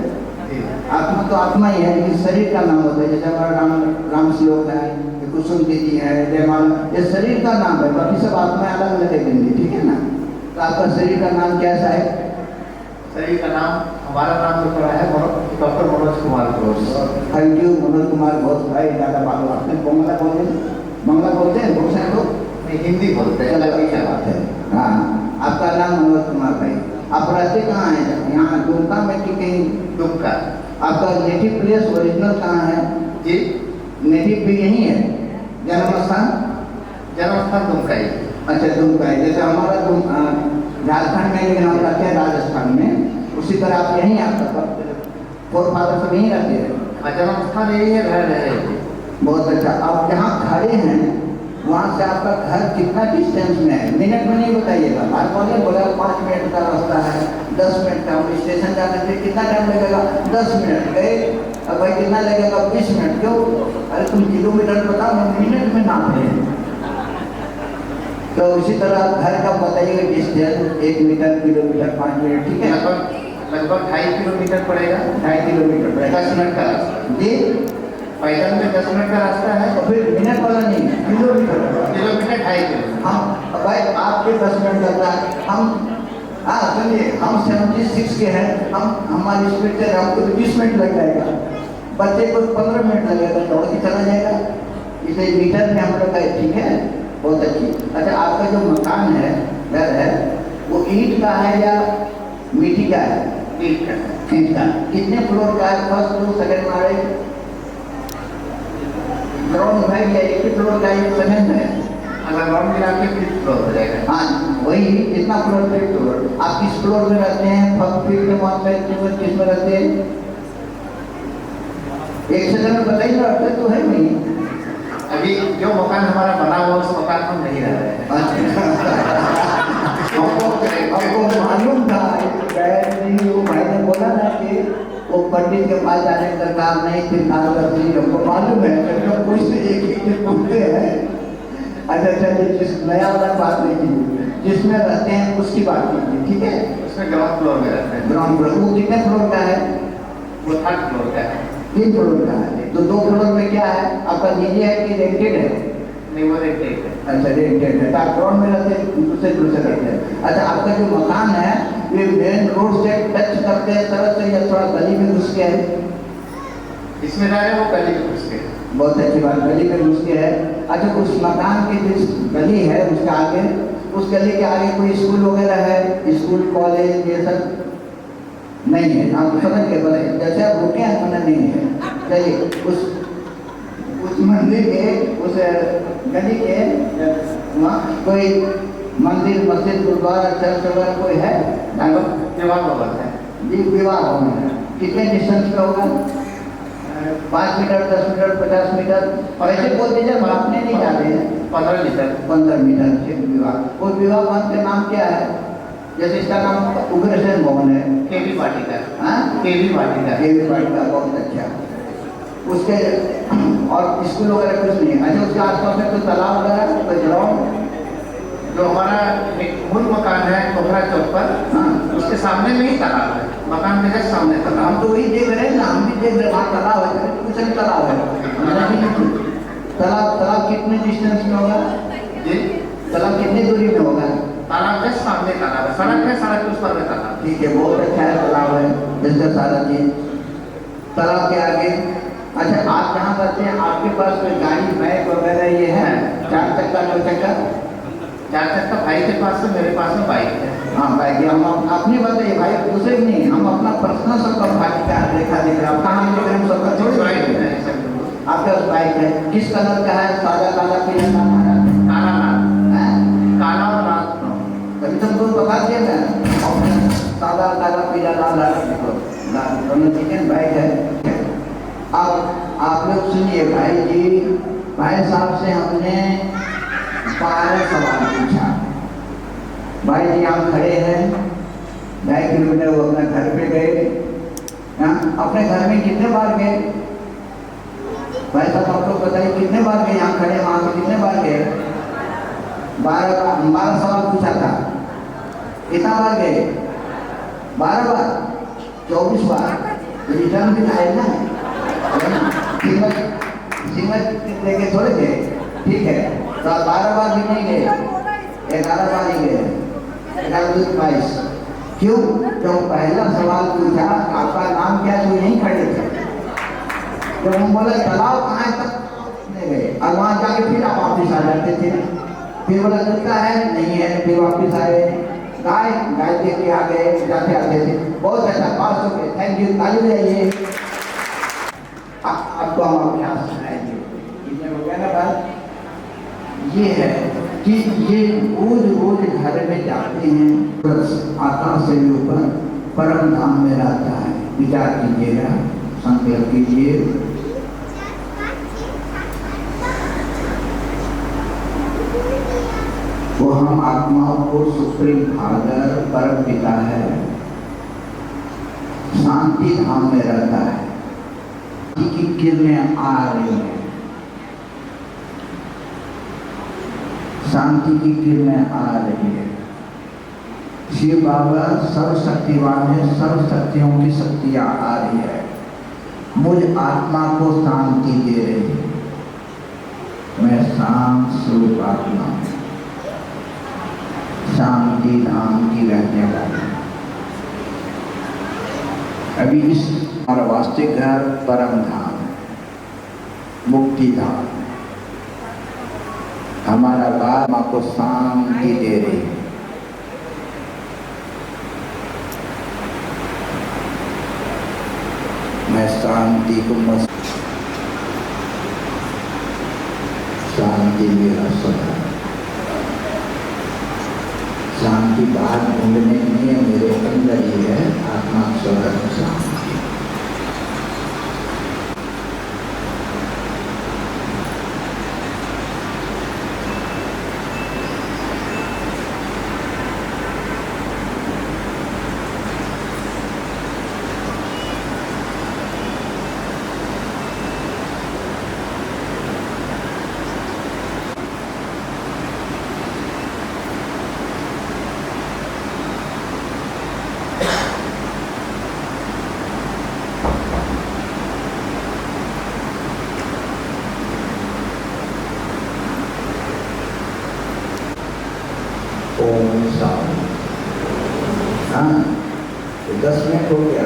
आत्मा तो आत्मा ही है, लेकिन शरीर का नाम होता है। जैसे हमारा राम श्लोक है, कुसुम दीदी है, जयमाल, ये शरीर का नाम है, बाकी सब आत्मा अलग अलग देंगे। ठीक है ना, तो आपका शरीर का नाम कैसा है? शरीर का नाम, हमारा नाम तो पड़ा है doctor Manoj Kumar Ghosh. Thank you Manoj Kumar Ghosh भाई, ज़्यादा बात आपने बंगला बोलते हैं, बंगला बोलते हैं बहुत सारे लोग, नहीं हिंदी बोलते हैं, अलग ही क्या बात है। हाँ, आपका नाम मनोज कुमार भाई, आप रहते कहाँ हैं? यहाँ दुमका में कि कहीं? दुमका। आपका नेटिव प्लेस ओरिजिनल कहाँ है जी? नेटिव भी यहीं है, जन्म स्थान? जन्म स्थान दुमका ही। अच्छा, दुमका है। जैसे हमारा झारखंड में, लेकिन हम रहते हैं राजस्थान में, उसी तरह आप यहीं, आपका फोर फादर सब यहीं रहते हैं? जन्म स्थान यही है, रह रहे हैं। बहुत अच्छा। आप जहाँ खड़े हैं वहाँ से आपका घर कितना डिस्टेंस में है? मिनट में नहीं बताइएगा, बार बोले बोला 5 मिनट का रास्ता है, 10 मिनट का, स्टेशन जाने के कितना टाइम लगेगा? 10 मिनट गए, अब भाई कितना लगेगा? 20 मिनट। क्यों? अरे तुम किलोमीटर बताओ, मैं मिनट में नाप रहे हैं। तो उसी तरह घर का बताइएगा डिस्टेंस, 1 मीटर, किलोमीटर, 5 मिनट, ठीक है? लगभग 2.5 किलोमीटर पड़ेगा। 2.5 किलोमीटर पड़ेगा। 10 मिनट का रास्ता जी, पैदल में 10 मिनट का रास्ता है। तो फिर मिनट वाला नहीं, किलोमीटर। Kilometre 2.5 kilometre. हम भाई आपके 10 मिनट लगता है, हम सुनिए, हम 76 के हैं, हम हमारी स्पीड से हमको तो 20 मिनट लग जाएगा, बच्चे को 15 मिनट लगेगा, दौड़ के चला जाएगा। इसे मीटर में हम लोग का, ठीक है, बहुत अच्छी। अच्छा, आपका जो मकान है, घर है, वो ईंट का है या मिट्टी का है? ईंट का। ईंट का। कितने फ्लोर का है? फर्स्ट फ्लोर, सेकंड मारे, ग्राउंड है या एक ही फ्लोर का, एक सेकंड है? अगर ग्राउंड मिला के 5th फ्लोर हो जाएगा। हाँ, वही कितना फ्लोर पे? फ्लोर। आप किस फ्लोर में रहते हैं? फर्स्ट फील्ड में, वन में, किस में रहते हैं? एक सेकंड में बताइए ना, रहते तो है नहीं। अभी जो मकान हमारा बना हुआ उस मकान में हम नहीं रह रहे हैं। हमको मालूम था, वो भाई ने बोला ना कि वो पंडित के पास जाने का काम नहीं, फिर काम करती, हमको मालूम है, जब कुछ एक ही पूछते हैं। अच्छा चलिए, जिस नया वाला बात नहीं कीजिए, जिसमें रहते हैं उसकी बात कीजिए, ठीक है? उसमें ग्राउंड फ्लोर में रहते हैं। Ground floor. वो कितने फ्लोर का है? वो 3rd फ्लोर का है। 3 फ्लोर का है। तो 2 फ्लोर में क्या है? आपका निजी है कि रेंटेड है? नहीं, वो रेंटेड है। अच्छा, रेंटेड है। तो ग्राउंड में रहते हैं, दूसरे रहते हैं। अच्छा, आपका जो मकान है ये मेन रोड से टच करते हैं तरफ से या थोड़ा गली में घुस के है? इसमें रह रहे वो गली में घुस के। बहुत अच्छी बात, गली में घुस के है। अच्छा, उस मकान की जिस गली है उसके आगे, उस गली के आगे कोई स्कूल वगैरह है? स्कूल, कॉलेज ये सब नहीं है? आप समझ के बोले, जैसे आप रुके हैं मैंने, नहीं है। चलिए, उस मंदिर के, उस गली के वहाँ कोई मंदिर, मस्जिद, गुरुद्वारा, चर्च वगैरह कोई है? विवाह भवन है जी, विवाह भवन है। कितने डिस्टेंस पे होगा? 5 मीटर, 10 मीटर, 50 मीटर? और ऐसे बोल दीजिए, मापने नहीं जाते हैं। 15 मीटर। 15 मीटर से विवाह। वो विवाह भवन का नाम क्या है? जैसे इसका नाम उग्रसेन भवन है, केवी पार्टी का। हाँ, केवी पार्टी का। केवी पार्टी का, बहुत अच्छा। उसके और स्कूल वगैरह कुछ नहीं है? अच्छा, उसके आसपास में कोई तालाब वगैरह, कोई ग्राउंड? जो हमारा एक मूल मकान है पोखरा चौक पर, हाँ, उसके सामने में ही तालाब है। मकान के जस्ट सामने तालाब। हम तो वही देख रहे हैं ना, हम भी देख रहे हैं, वहाँ तालाब है, कुछ नहीं तालाब है। तालाब कितने डिस्टेंस में होगा जी? तालाब कितनी दूरी में होगा? तालाब जस्ट सामने तालाब है। सड़क है, सड़क के उस पर में तालाब। ठीक है, बहुत अच्छा है, तालाब है, जैसे सारा चीज तालाब के आगे। अच्छा, आप जहाँ रहते हैं आपके पास कोई गाड़ी, बाइक वगैरह ये है? 4 चक्का, 2 चक्का? 4 चक्का भाई के पास है, मेरे पास में बाइक है। हाँ, बाइक है। हम अपनी बताइए भाई, दूसरे की नहीं, हम अपना पर्सनल सबका बाइक का देखा देख रहे हैं। कहाँ देख रहे हैं? सबका थोड़ी बाइक है। आपके पास बाइक है, किस कलर का है? सादा, काला, पीला, काला? काला और लाल। कभी तुमको बता दिया ना, सादा, काला, पीला, लाल, दोनों चीजें बाइक है। अब आप लोग सुनिए भाई जी, भाई साहब से हमने 12 सवाल पूछा। भाई जी हम खड़े हैं, 2.5 किलोमीटर वो अपने घर पे गए। अपने घर में कितने बार गए? भाई साहब आप लोग बताइए, कितने बार गए? यहाँ खड़े, वहाँ से कितने बार गए? 12 सवाल पूछा था। कितना बार गए? 12 बार, 24 बार। रिटर्न भी आए ना, सिंगल लेके थोड़े गए, ठीक है? तो 12 बार भी नहीं गए, 11 बार ही गए। 11 22। क्यों? जब पहला सवाल पूछा आपका नाम क्या, तो यहीं खड़े थे। जब हम बोले तालाब कहाँ तक नहीं गए, और वहाँ जाके फिर आप वापिस आ जाते थे। फिर बोला कुत्ता है, नहीं है, फिर वापिस आए। गाय देख के आ गए, जाते आते थे। बहुत अच्छा, पास हो गए, थैंक यू, ताली बजाइए। आपको हम अभ्यास सुनाएंगे, इसमें हो गया ना बात। ये है कि ये रोज घर में जाते हैं, आकाश से भी ऊपर परम धाम में रहता है। विचार कीजिएगा, संकल्प कीजिए। वो हम आत्माओं को सुप्रीम फादर, परम पिता है, शांति धाम में रहता है। की किरणें आ रही हैं, शांति की किरणें आ रही है। शिव बाबा सर्वशक्तिवान है, सर्व शक्तियों की शक्तियां आ रही है, मुझ आत्मा को शांति दे रही है। मैं शांत स्वरूप आत्मा, शांति धाम की रहने वाली। अभी इस हमारा वास्तविक घर परम धाम, मुक्ति धाम, हमारा आत्मा को शांति दे रही है। मैं शांति को मस्त, शांति मेरा सदा, शांति बाहर ढूंढने नहीं है, मेरे अंदर ही है। आत्मा सदा शांति। ओम शांति। हाँ, 10 मिनट हो गया।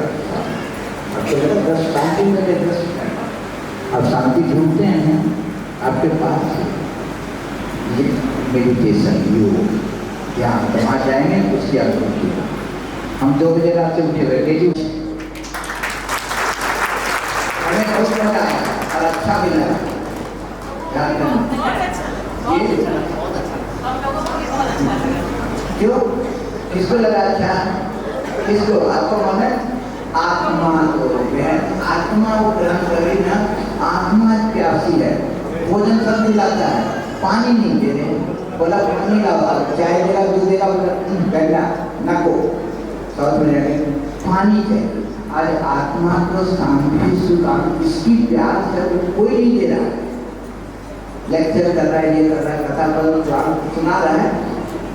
अब तो लगा 10 शांति में 10 मिनट। अब शांति ढूंढते हैं आपके पास। ये मेडिटेशन योग यहाँ वहाँ जाएंगे, उसकी आकृति। हम 2 बजे रात से उठे हुए जी, हमें बहुत मजा आया और अच्छा मिला। क्यों? किसको लगा अच्छा? किसको? आपको मन है? आत्मा को आत्मा को ग्रहण करी ना। आत्मा प्यासी है, भोजन सब मिलाता है, पानी नहीं दे रहे। बोला पानी लाओ, चाय देगा, दूध देगा, बोला नको, साउथ में पानी चाहिए। आज आत्मा को शांति सुख, इसकी प्यास है, कोई नहीं दे रहा है। लेक्चर कर रहा है, ये कर रहा है, कथा पर सुना रहा है।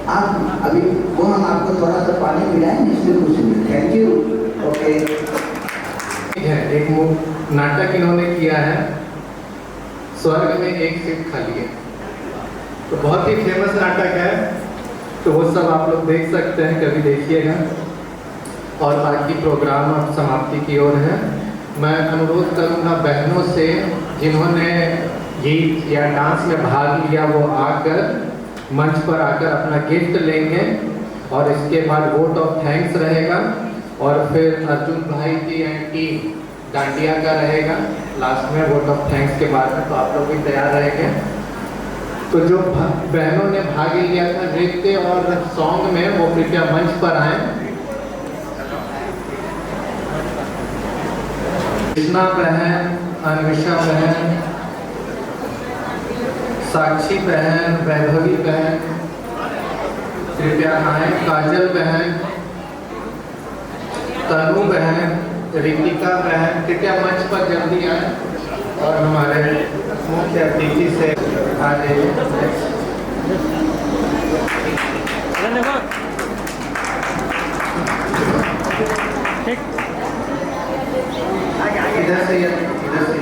आप अभी वो हम आपको थोड़ा सा पानी पिलाएं, इसलिए कुछ नहीं। Thank you. ओके। एक नाटक इन्होंने किया है, स्वर्ग में एक सीट खाली है, तो बहुत ही फेमस नाटक है। तो वो सब आप लोग देख सकते हैं, कभी देखिएगा। और बाकी प्रोग्राम अब समाप्ति की ओर है। मैं अनुरोध करूँगा बहनों से, जिन्होंने गीत या डांस में भाग लिया, वो आकर मंच पर आकर अपना गिफ्ट लेंगे। और इसके बाद वोट ऑफ थैंक्स रहेगा, और फिर अर्जुन भाई की एंड टीम डांडिया का रहेगा लास्ट में वोट ऑफ थैंक्स के बाद में। तो आप लोग भी तैयार रहेंगे। तो जो बहनों ने भाग लिया था नृत्य और सॉन्ग में, वो कृपया मंच पर आए। कृष्णा बहन, अन्विषा बहन, साक्षी बहन, वैभवी बहन कृपया आए। काजल बहन, तनु बहन, रितिका बहन कृपया मंच पर जल्दी आए। और हमारे मुख्य अतिथि से आ जाइए। इधर से इधर से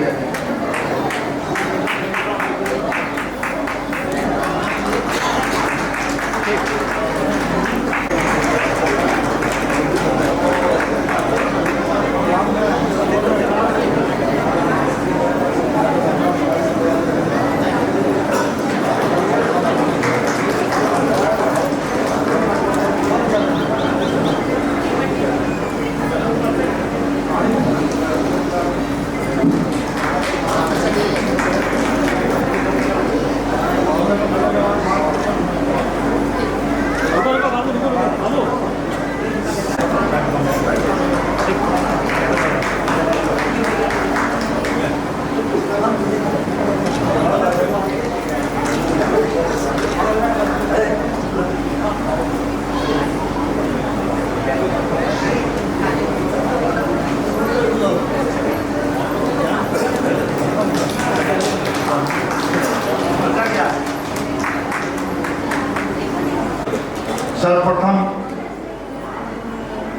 सर्वप्रथम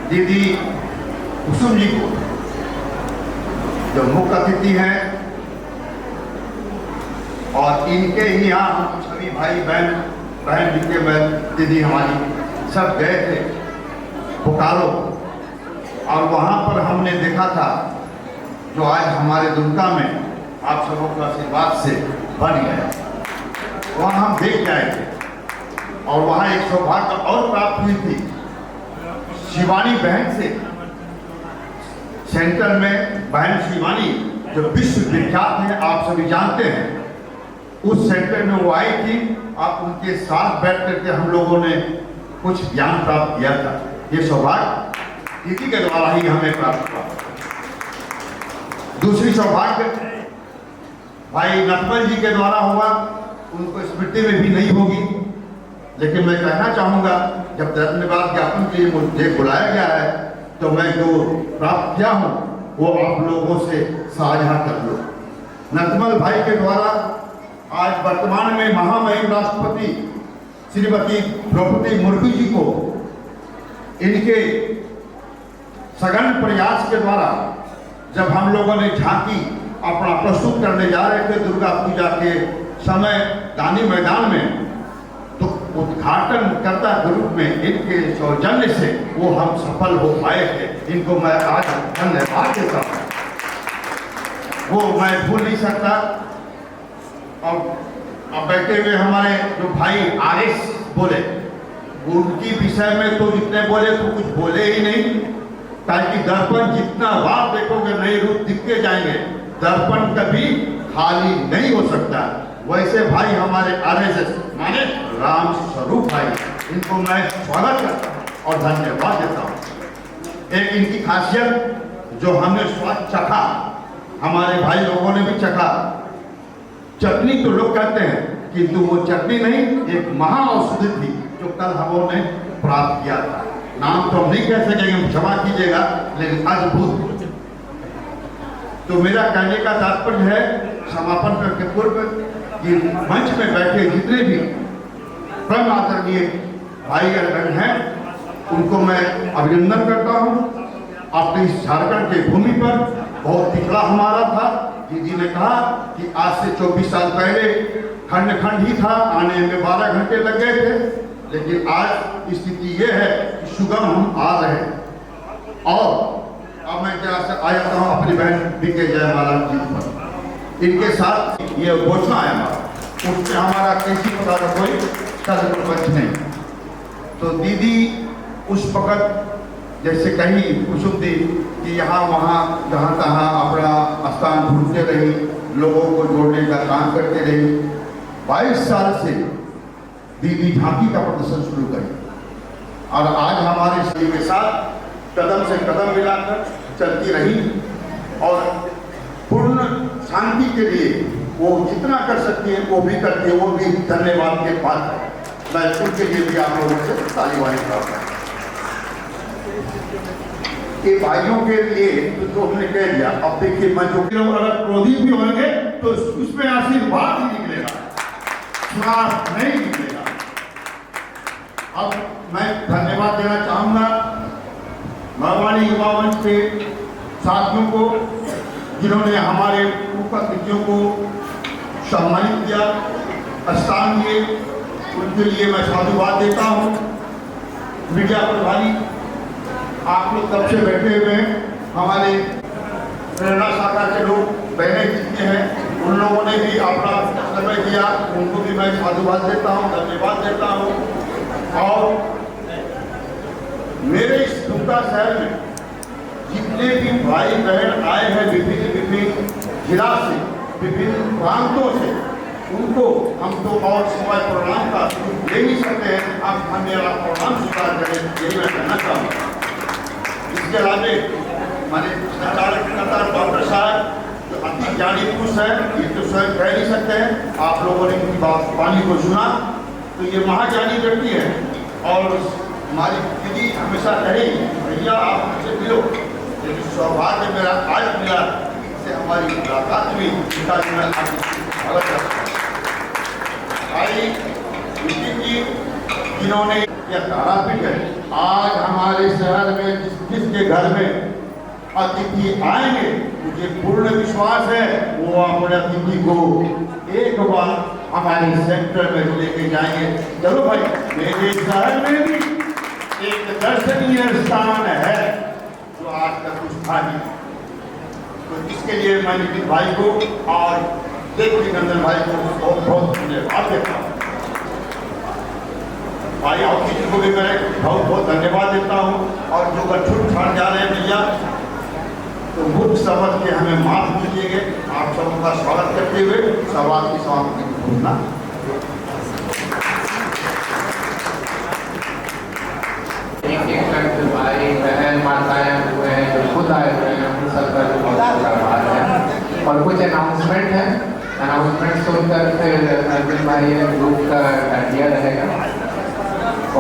दीदी कुसुम जी को, जो मुख्य अतिथि हैं, और इनके ही यहाँ हम सभी भाई बहन जी के दीदी हमारी सब गए थे बोकारो, और वहाँ पर हमने देखा था जो आज हमारे दुमका में आप सबों के आशीर्वाद से बन गया। वहाँ हम देख गए थे और वहाँ एक सौभाग्य और प्राप्त हुई थी। शिवानी बहन से, सेंटर में बहन शिवानी जो विश्व विख्यात है, आप सभी जानते हैं, उस सेंटर में वो आई थी। आप उनके साथ बैठ करके हम लोगों ने कुछ ज्ञान प्राप्त किया था। ये सौभाग्य दीदी के द्वारा ही हमें प्राप्त हुआ। दूसरी सौभाग्य भाई नटवल जी के द्वारा हुआ, उनको स्मृति में भी नहीं होगी, लेकिन मैं कहना चाहूंगा जब धन्यवाद ज्ञापन के लिए मुझे बुलाया गया है तो मैं जो प्राप्त किया हूं वो आप लोगों से साझा कर लो। नटवल भाई के द्वारा आज वर्तमान में महामहिम राष्ट्रपति श्रीमती द्रौपदी मुर्मू जी को इनके सघन प्रयास के द्वारा जब हम लोगों ने झांकी अपना प्रस्तुत करने जा रहे थे दुर्गा पूजा के समय गांधी मैदान में, तो उद्घाटन करता ग्रुप में इनके सौजन्य से वो हम सफल हो पाए थे। इनको मैं आज धन्यवाद देता हूँ, वो मैं भूल नहीं सकता। और अब बैठे हुए हमारे जो भाई आरिस बोले, उनकी विषय में तो जितने बोले तो कुछ बोले ही नहीं, ताकि दर्पण जितना बार देखोगे नए रूप दिखते जाएंगे, दर्पण कभी खाली नहीं हो सकता। वैसे भाई हमारे आरएसएस माने राम स्वरूप भाई, इनको मैं स्वागत करता हूँ और धन्यवाद देता हूँ। एक इनकी खासियत जो हमने स्वाद चखा, हमारे भाई लोगों ने भी चखा। चटनी तो लोग कहते हैं, किंतु वो चटनी नहीं, एक महा औषधि थी जो कल हम लोगों ने प्राप्त किया था। नाम तो हम नहीं कह सकेंगे, क्षमा कीजिएगा, लेकिन अद्भुत। तो मेरा कहने का तात्पर्य है समापन करके पूर्व कि मंच में बैठे जितने भी परम आदरणीय भाई बहन हैं, उनको मैं अभिनंदन करता हूं। अपने इस झारखंड के भूमि पर बहुत पिछड़ा हमारा था। दीदी ने कहा कि आज से 24 साल पहले खंड खंड ही था, आने में 12 घंटे लग गए थे, लेकिन आज स्थिति ये है कि सुगम हम आ रहे हैं। और अब मैं क्या से आया हूँ अपनी बहन बीके जयमाला जी पर, इनके साथ ये घोषणा है हमारा, उससे हमारा किसी प्रकार का कोई सर्वपक्ष नहीं। तो दीदी उस वक्त जैसे कही कुसुम दी कि यहाँ वहाँ जहाँ तहाँ अपना स्थान ढूंढते रही, लोगों को जोड़ने का काम करते रही। 22 साल से दीदी झांकी का प्रदर्शन शुरू करी और आज हमारे श्री के साथ कदम से कदम मिलाकर चलती रही और पूर्ण शांति के लिए वो जितना कर सकती है वो भी करती है, वो भी धन्यवाद के पात्र है। मैं उनके लिए भी आप लोगों से ताली बाजी करता हूँ। ये भाइयों के लिए तो हमने कह दिया। अब देखिए मैं जो अगर क्रोधी भी होंगे तो उसमें आशीर्वाद ही निकलेगा, श्राप नहीं निकलेगा। अब मैं धन्यवाद देना चाहूंगा भगवानी युवा मंच के साथियों को, जिन्होंने हमारे उपस्थितियों को सम्मानित किया, स्थान दिए, उनके लिए मैं साधुवाद देता हूँ। मीडिया प्रभारी आप लोग कब से बैठे हुए हैं, हमारे प्रेरणा शाखा के लोग बहनें जितने हैं, उन लोगों ने भी अपना समय दिया, उनको भी मैं साधुवाद देता हूँ, धन्यवाद देता हूँ। और मेरे इस दुमका शहर में जितने भी भाई बहन आए हैं विभिन्न जिला से, विभिन्न प्रांतों से, उनको हम तो और समय प्रणाम का ले नहीं सकते हैं। आप हम मेरा प्रणाम स्वीकार करें, यही मैं कहना चाहूँगा। इसके अलावे हमारे सरकार डॉक्टर साहब जो अति ज्ञानी पुरुष है, ये तो स्वयं कह नहीं सकते हैं। आप लोगों ने इनकी वाणी को सुना, तो ये महाज्ञानी व्यक्ति है। और हमारी दीदी हमेशा कही भैया आप मुझसे मिलो, लेकिन सौभाग्य मेरा आज मिला, इससे हमारी मुलाकात हुई। भाई नितिन जी जिन्होंने यह तारापीठ है। आज हमारे शहर में जिसके घर में अतिथि आएंगे, मुझे पूर्ण विश्वास है वो अपने अतिथि को एक बार हमारे सेंटर में लेके जाएंगे। चलो भाई, मेरे शहर में भी एक दर्शनीय स्थान है जो आज तक कुछ था नहीं, तो इसके लिए मैं नितिन भाई को और देवकी नंदन भाई को बहुत बहुत धन्यवाद देता हूँ। भाई आप किसी को भी मैं बहुत बहुत धन्यवाद देता हूँ। और जो छूट छाट जा रहे हैं भैया, तो मुख्य समझ के हमें माफ कीजिएगा। आप सबका स्वागत करते हुए सवाल की समाप्ति को घोषणा। एक भाई बहन माताएं हुए हैं जो खुद आए हुए हैं, उन सबका भी बहुत बहुत आभार है। और कुछ अनाउंसमेंट है, अनाउंसमेंट सुनकर फिर अर्जुन भाई ग्रुप का डांडिया रहेगा।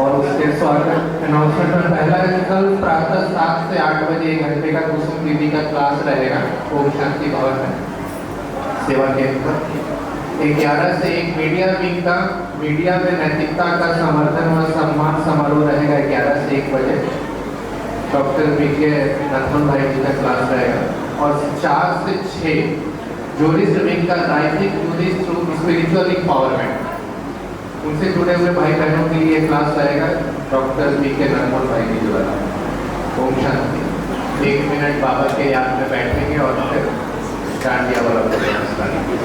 और उसके स्वागत अनाउंसमेंट में पहला कल प्रातः 7 से 8 बजे 1 घंटे का कुसुम दीदी का क्लास रहेगा ओम शांति भवन में सेवा केंद्र पर। 11 से 1 मीडिया वीक का मीडिया में नैतिकता का समर्थन व सम्मान समारोह रहेगा 11 से 1 बजे। डॉक्टर बीके नथमन भाई जी का क्लास रहेगा। और 4 से 6 जूरिस्ट विंग का writing jurist through spiritual empowerment, उनसे जुड़े हुए भाई बहनों के लिए क्लास रहेगा डॉक्टर बीके नथमन भाई जी द्वारा। ओम शांति। 1 मिनट बाबा के याद में बैठेंगे और फिर डांडिया वाला प्रयास करेंगे।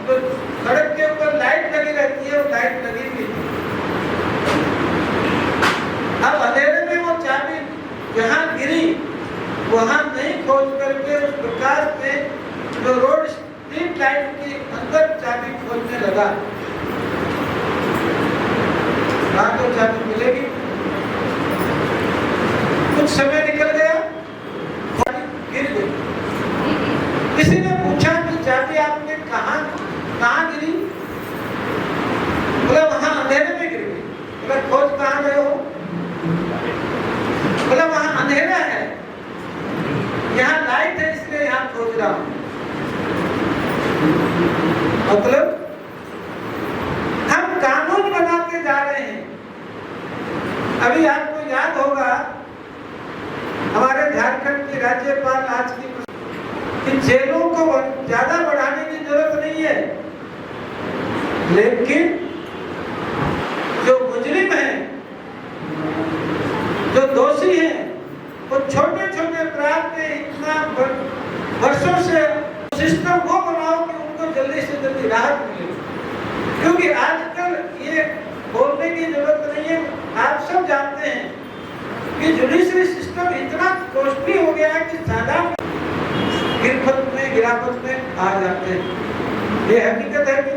तो सड़क के ऊपर लाइट लगी रहती है, वो लाइट लगी हुई थी। अब अंधेरे में वो चाबी जहाँ गिरी वहाँ नहीं खोज करके उस प्रकाश में जो रोड स्ट्रीट लाइट के अंदर चाबी खोजने लगा, वहाँ तो चाबी मिलेगी। कुछ समय निकल गया, गिर गई। किसी ने पूछा कि चाबी आपने कहाँ गिरी? बोला वहाँ अंधेरे में गिर गई। बोला खोज कहाँ गए हो? बोला वहाँ अंधेरा है, यहाँ लाइट है इसलिए यहाँ खोज रहा हूँ। मतलब हम कानून बनाते जा रहे हैं। अभी आपको याद होगा हमारे झारखंड के राज्यपाल आज की कि जेलों को ज्यादा बढ़ाने की जरूरत नहीं है, लेकिन जो मुजरिम हैं, जो दोषी हैं, वो छोटे छोटे अपराध में इतना वर्षों से सिस्टम को बनाओ कि उनको जल्दी से जल्दी राहत मिले। क्योंकि आजकल ये बोलने की जरूरत नहीं है, आप सब जानते हैं कि जुडिशरी सिस्टम इतना कॉस्टली हो गया है कि ज्यादा गिरावट में आ जाते हैं। ये हकीकत है कि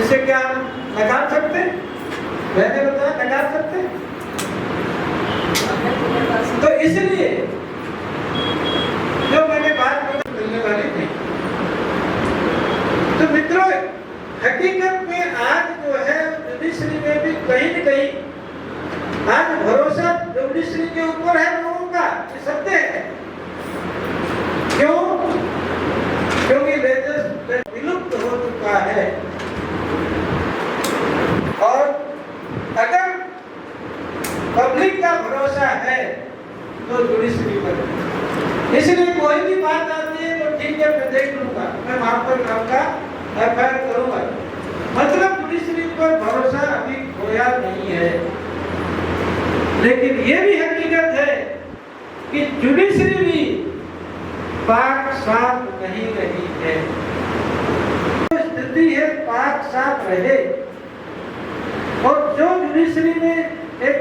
इसे क्या हम नकार सकते? मैंने बताया नकार सकते। तो इसलिए जो मैंने बात मिलने वाली थी, तो मित्रों हकीकत में आज जो है जुडिशरी में भी कहीं न कहीं आज भरोसा जुडिशरी के ऊपर है लोगों का, ये सत्य है। क्यों? क्योंकि लेजिस्लेचर विलुप्त हो चुका है। और अगर पब्लिक का भरोसा है तो जुडिशरी पर, इसलिए कोई भी बात आती है तो ठीक है मैं देख लूंगा, मैं वहां पर आपका एफआईआर करूंगा। मतलब जुडिशरी पर भरोसा अभी खोया नहीं है। लेकिन ये भी हकीकत है कि जुडिशरी भी पाक साफ नहीं रही है। स्थिति है पाक साफ रहे, और जो जुडिशरी में एक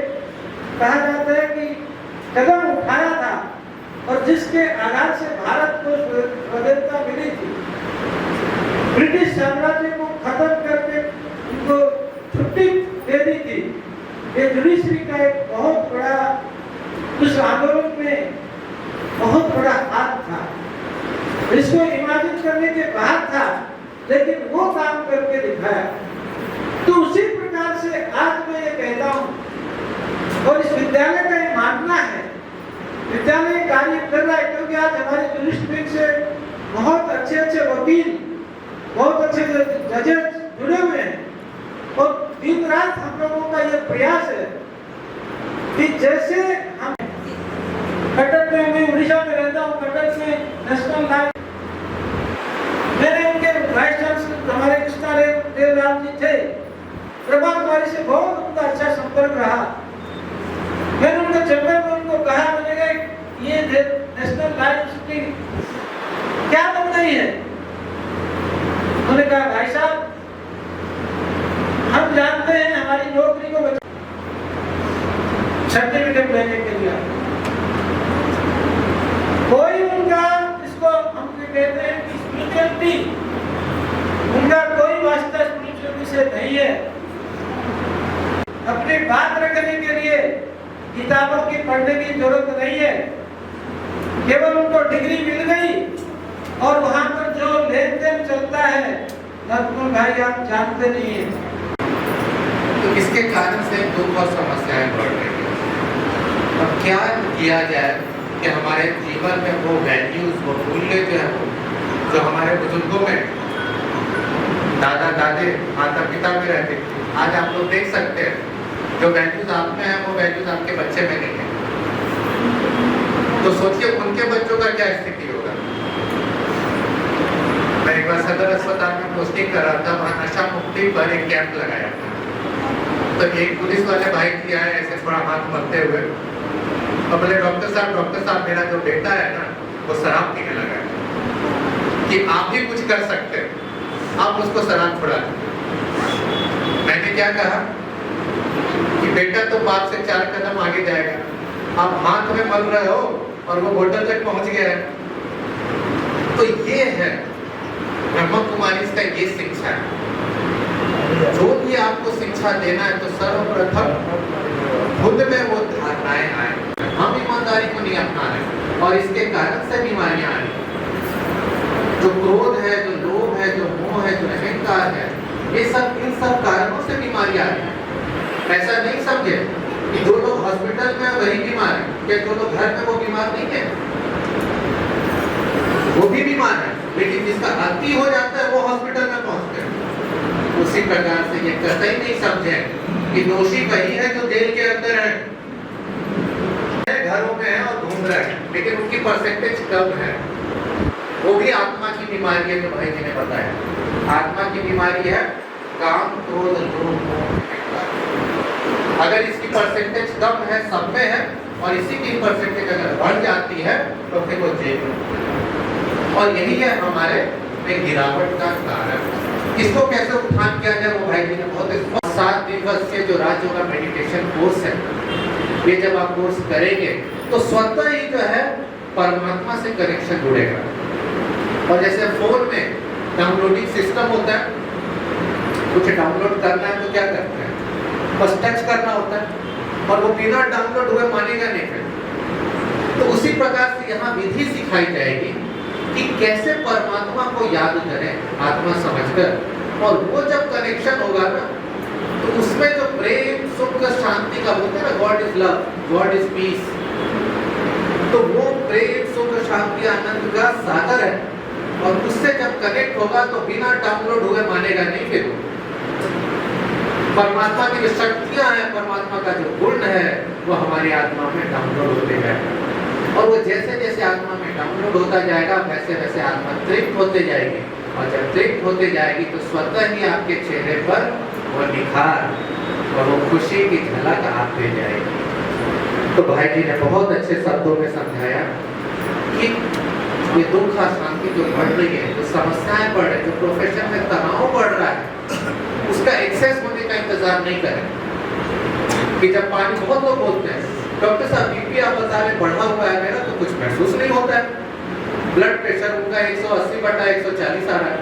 कहा जाता है कि कदम उठाया था और जिसके आधार से भारत को स्वतंत्रता मिली थी, ब्रिटिश साम्राज्य को खत्म करके उनको छुट्टी दे दी थी, ये जुडिशरी का एक बहुत बड़ा उस आंदोलन में बहुत बड़ा हाथ था। इसको इमेजिन करने के बाद था, लेकिन वो काम करके दिखाया। तो उसी प्रकार से आज मैं ये कहता हूँ, और इस विद्यालय का ये मानना है, विद्यालय कार्य कर रहा है, क्योंकि आज हमारे जुडिशरी से बहुत अच्छे अच्छे वकील, बहुत अच्छे जजेस जुड़े हुए हैं। और दिन रात हम लोगों का ये प्रयास है कि जैसे हम कटक में, मैं उड़ीसा में रहता हूँ, कटक में नेशनल लाइफ, मेरे उनके वाइस चांसलर हमारे कृष्णा देवराम जी थे, प्रभा कुमारी से बहुत उनका अच्छा संपर्क रहा। मैंने उनके चैम्बर में उनको कहा, मैंने कहा ये नेशनल लाइफ सिटी क्या बन गई है? उन्होंने कहा भाई साहब हम जानते हैं हमारी नौकरी को सर्टिफिकेट लेने के लिए कोई उनका, इसको हम कहते हैं कि स्पिरिचुअलिटी, उनका कोई वास्ता स्पिरिचुअलिटी से नहीं है। अपनी बात रखने के लिए किताबों की पढ़ने की जरूरत नहीं है, केवल उनको डिग्री मिल गई और वहां पर जो लेन देन चलता है नरकुल भाई आप जानते नहीं है। तो इसके कारण से दुख और समस्याएं बढ़ रही हैं। अब क्या किया जाए कि हमारे जीवन में वो वैल्यूज, वो मूल्य जो है, जो हमारे बुजुर्गों में, दादा दादी, माता पिता में रहते थे, आज आप लोग देख सकते हैं जो वैल्यूज आप में है वो वैल्यूज आपके बच्चे में नहीं है। तो सोचिए उनके बच्चों का क्या स्थिति होगा। मैं एक बार सदर अस्पताल में पोस्टिंग कर रहा था, वहाँ नशा मुक्ति पर एक कैंप लगाया था। तो एक पुलिस वाले भाई की आए ऐसे थोड़ा हाथ मलते हुए, और बोले डॉक्टर साहब मेरा जो बेटा है ना वो शराब पीने लगा है। कि आप भी कुछ कर सकते हैं, आप उसको सलाम पड़ा। मैंने क्या कहा कि बेटा तो बाप से 4 कदम आगे जाएगा, आप हाथ में मल रहे हो और वो बोतल तक पहुंच गया है। तो ये है ब्रह्म कुमारी का ये शिक्षा है। जो भी आपको शिक्षा देना है तो सर्वप्रथम खुद में वो धारणाएं आए। हम ईमानदारी को नहीं अपना रहे और इसके कारण से बीमारियां आ रही। जो क्रोध है, जो लोभ है, जो मोह है, जो अहंकार है, ये सब इन सब कारणों से बीमारी आ रही है। ऐसा नहीं समझे कि जो लोग हॉस्पिटल में वही बीमार है, क्या जो लोग घर में वो बीमार नहीं है? वो भी बीमार है, लेकिन जिसका अति हो जाता है वो हॉस्पिटल में पहुंचते हैं। उसी प्रकार से ये कतई नहीं समझे कि दोषी वही है जो जेल के अंदर है, घरों में है और घूम रहे हैं, लेकिन उनकी परसेंटेज कम है। वो भी आत्मा की बीमारी है जो भाई जी ने बताया। आत्मा की बीमारी है काम, क्रोध, लोभ, मोह। अगर इसकी परसेंटेज कम है, सब में है, और इसी की परसेंटेज अगर बढ़ जाती है तो फिर वो जेल में। और यही है हमारे में गिरावट का कारण। इसको कैसे उत्थान किया जाए वो भाई जी ने बहुत 7 दिवसीय जो राजयोगा मेडिटेशन कोर्स है, ये जब आप कोर्स करेंगे तो स्वतः ही जो है परमात्मा से कनेक्शन जुड़ेगा। और जैसे फोन में डाउनलोडिंग सिस्टम होता है, कुछ डाउनलोड करना है तो क्या करते हैं, बस टच करना होता है और वो बिना डाउनलोड हुए मानेगा नहीं फिर। तो उसी प्रकार से यहाँ विधि सिखाई जाएगी कि कैसे परमात्मा को याद करें आत्मा समझकर, और वो जब कनेक्शन होगा ना तो उसमें जो प्रेम, सुख, शांति का होता है ना, God is love, God is peace, तो वो प्रेम, सुख, शांति, आनंद का सागर है। और उससे जब कनेक्ट होगा तो बिना डाउनलोड हुए मानेगा नहीं फिर। परमात्मा की जो शक्तियां हैं, परमात्मा का जो गुण है, वो हमारी आत्मा में डाउनलोड होते जाएगा। और वो जैसे जैसे आत्मा में डाउनलोड होता जाएगा वैसे वैसे आत्मा तृप्त होते जाएगी, और जब तृप्त होते जाएगी तो स्वतः ही आपके चेहरे पर वो निखार और वो खुशी की झलक आते जाएगी। तो भाई जी ने बहुत अच्छे शब्दों में समझाया कि ये दुख अशांति जो बढ़ रही है, जो समस्याएं बढ़ रही है, जो प्रोफेशन में तनाव बढ़ रहा है, उसका एक्सेस होने का इंतजार नहीं करें। कि जब पानी, बहुत लोग बोलते हैं डॉक्टर साहब बीपी आप बता रहे बढ़ा हुआ है मेरा, तो कुछ महसूस नहीं होता है। ब्लड प्रेशर उनका 180/140 आ रहा है,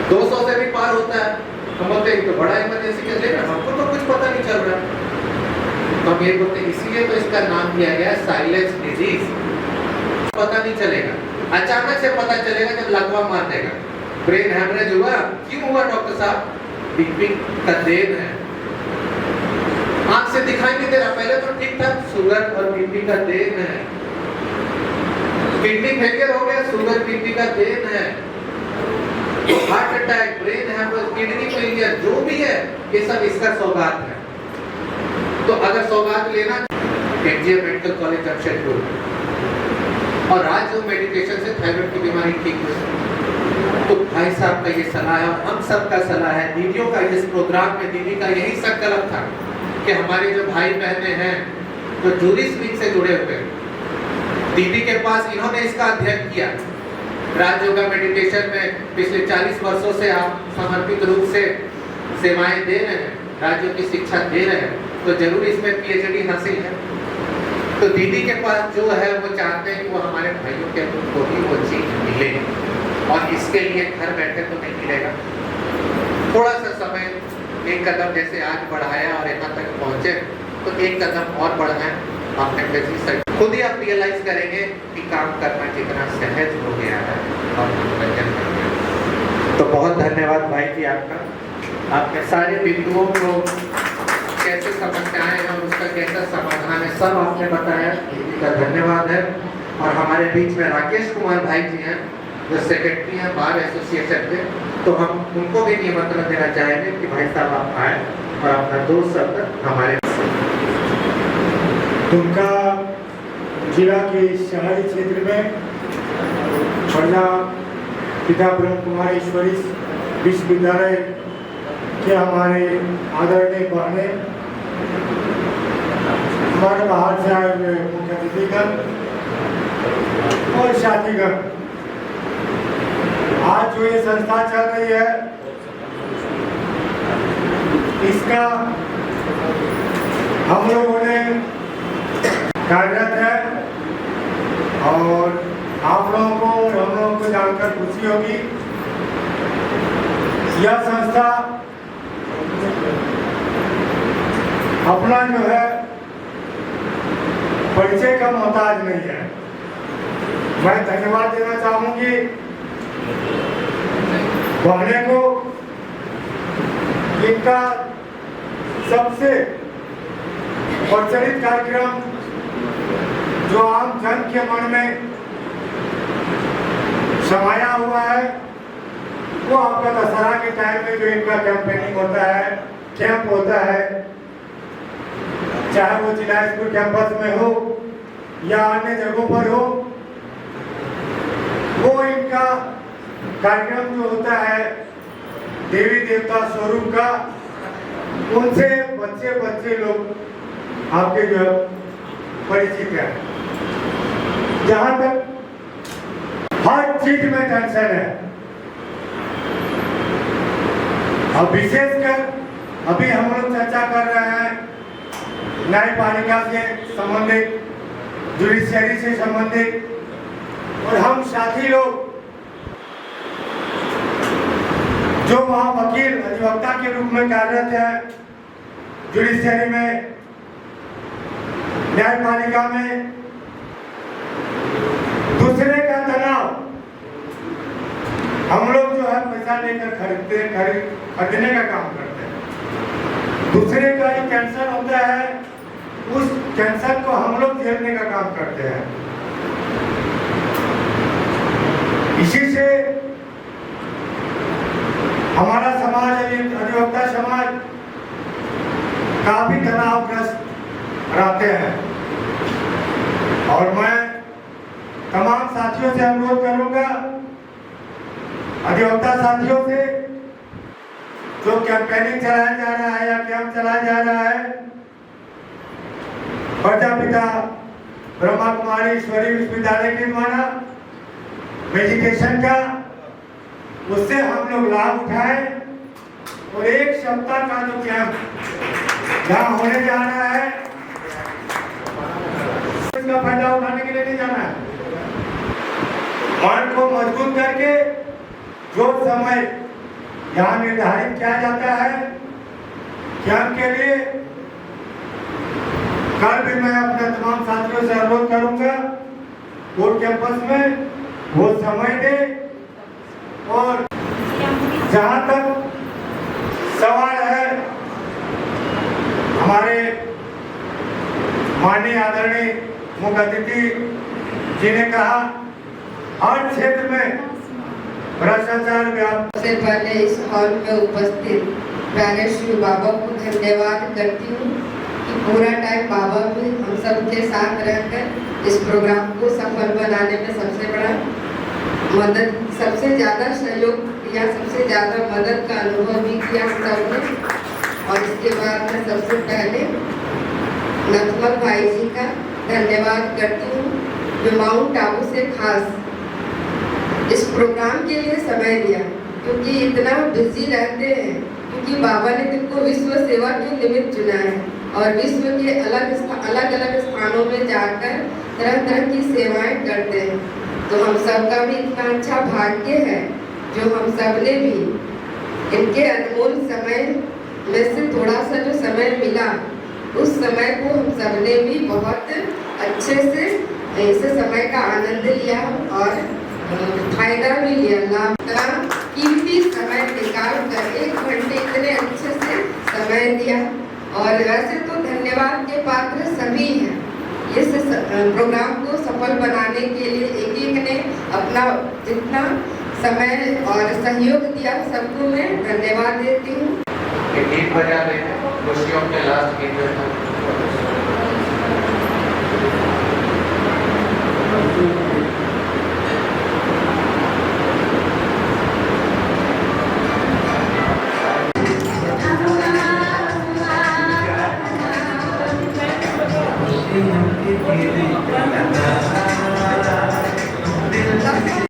200 से भी पार होता है। हम बोलते हैं तो बड़ा इमरजेंसी के लिए हमको तो कुछ पता नहीं चल रहा है। तो हम ये बोलते हैं इसीलिए तो इसका नाम दिया गया साइलेंस डिजीज। पता नहीं चलेगा, अचानक से पता चलेगा जब लकवा मार देगा। ब्रेन हैमरेज हुआ, क्यों हुआ डॉक्टर साहब? बीपी का देन है, आंख से दिखाई नहीं दे रहा, पहले तो ठीक था, शुगर और बीपी का देन है। किडनी फेलियर हो गया, शुगर बीपी का देन है। Heart attack, brain haemorrhage, kidney failure, जो भी है ये सब इसका सौगात है। तो अगर सौगात लेना, एमजीएम मेडिकल कॉलेज जमशेदपुर और राजयोग मेडिटेशन से थायराइड की बीमारी ठीक हुई। तो भाई साहब का ये सलाह है और हम सब का सलाह है, दीदियों का इस प्रोग्राम में दीदी का यही संकल्प था कि हमारे जो भाई बहने हैं जो जूरिस विंग से जुड़े हुए, दीदी के पास इन्होंने इसका अध्ययन किया। राजयोगा मेडिटेशन में पिछले 40 वर्षों से आप समर्पित रूप से सेवाएं दे रहे हैं, राजयोग की शिक्षा दे रहे हैं, तो जरूर इसमें पीएचडी हासिल है। तो दीदी के पास जो है वो चाहते हैं कि वो हमारे भाइयों के को भी वो चीज मिले, और इसके लिए घर बैठे तो नहीं मिलेगा। थोड़ा सा समय, एक कदम जैसे आज बढ़ाया और यहाँ तक पहुँचे, तो एक कदम और बढ़ाएं अपने बेसिक से। खुद ही आप रियलाइज करेंगे कि काम करना कितना सहज हो गया है और मनोरंजन कर गया। तो बहुत धन्यवाद भाई जी आपका, आपके सारे बिंदुओं को कैसे समस्याएं हैं और उसका कैसा समाधान है सब आपने बताया, इसका धन्यवाद है। और हमारे बीच में राकेश कुमार भाई जी हैं जो सेक्रेटरी हैं बार एसोसिएशन के, तो हम उनको भी निमंत्रण देना चाहेंगे कि भाई साहब आप आए और अपना 2 शब्द हमारे। उनका जिला के शहरी क्षेत्र में पढ़ना पिता ब्रह्म कुमारी ईश्वरी विश्वविद्यालय के हमारे आदरणीय बहने, हमारे बाहर से आए हुए मुख्य अतिथिगण और साथीगण, आज जो ये संस्था चल रही है इसका हम लोगों ने कार्यरत है और आप लोगों को और हम लोगों को जानकर खुशी होगी। यह संस्था अपना जो है परिचय का मोहताज नहीं है। मैं धन्यवाद देना चाहूंगी बहने को, इनका सबसे प्रचलित कार्यक्रम जो आम जन के मन में समाया हुआ है वो आपका दशहरा के टाइम में जो इनका कैंपेनिंग होता है, कैंप होता है, चाहे वो जिला स्कूल कैंपस में हो या अन्य जगहों पर हो, वो इनका कार्यक्रम जो होता है देवी देवता स्वरूप का, उनसे बच्चे लोग आपके जो परिचित है। जहां तक हर चीज में टेंशन है, अब विशेषकर अभी हम लोग चर्चा कर रहे हैं न्यायपालिका से संबंधित, जुडिशियरी से संबंधित, और हम साथी लोग जो वहाँ वकील अधिवक्ता के रूप में कार्यरत है, जुडिशियरी में, न्यायपालिका में, दूसरे का तनाव हम लोग जो है पैसा लेकर खरीदने का काम करते हैं। दूसरे का जो कैंसर होता है उस कैंसर को हम लोग झेलने का काम करते हैं। इसी से हमारा समाज, अधिवक्ता समाज काफी तनावग्रस्त रहते हैं और मैं तमाम साथियों से अनुरोध करूंगा, अधिवक्ता साथियों से, जो कैंपेनिंग चलाया जा रहा है या कैंप चलाया जा रहा है प्रजापिता ब्रह्मा कुमारी ईश्वरी विश्वविद्यालय के द्वारा मेडिटेशन का, उससे हम लोग लाभ उठाएं और एक सप्ताह का जो कैंप जहाँ होने जा रहा है इसका फायदा उठाने के लिए नहीं जाना है। मन को मजबूत करके जो समय यहाँ निर्धारित किया जाता है कैंप के लिए, कल भी मैं अपने तमाम साथियों से अनुरोध करूंगा कोर्ट कैंपस में वो समय दे। और जहां तक सवाल है, हमारे माननीय आदरणीय मुख्य अतिथि जी ने कहा हर क्षेत्र में भ्रष्टाचार व्याप्त। सबसे पहले इस हॉल में उपस्थित प्यारे श्री बाबा को धन्यवाद करती हूँ कि पूरा टाइम बाबा भी हम सब के साथ रहकर इस प्रोग्राम को सफल बनाने में सबसे बड़ा मदद, सबसे ज़्यादा सहयोग या सबसे ज़्यादा मदद का अनुभव भी किया सबने। और इसके बाद मैं सबसे पहले नथमल भाई जी का धन्यवाद करती हूँ जो माउंट आबू से खास इस प्रोग्राम के लिए समय दिया, क्योंकि इतना बिजी रहते हैं, क्योंकि बाबा ने तुमको विश्व सेवा के निमित्त चुना है और विश्व के अलग अलग स्थानों में जाकर तरह तरह की सेवाएं करते हैं। तो हम सबका भी इतना अच्छा भाग्य है जो हम सब ने भी इनके अनमोल समय में से थोड़ा सा जो समय मिला, उस समय को हम सब ने भी बहुत अच्छे से इस समय का आनंद लिया और फायदा भी लिया। लाभ कीमती समय निकाल कर 1 घंटे इतने अच्छे से समय दिया। और वैसे तो धन्यवाद के पात्र सभी हैं, इस प्रोग्राम को सफल बनाने के लिए एक ने अपना जितना समय और सहयोग दिया, सबको मैं धन्यवाद देती हूँ। गीत बजा दें, खुशियों के लास्ट गीत।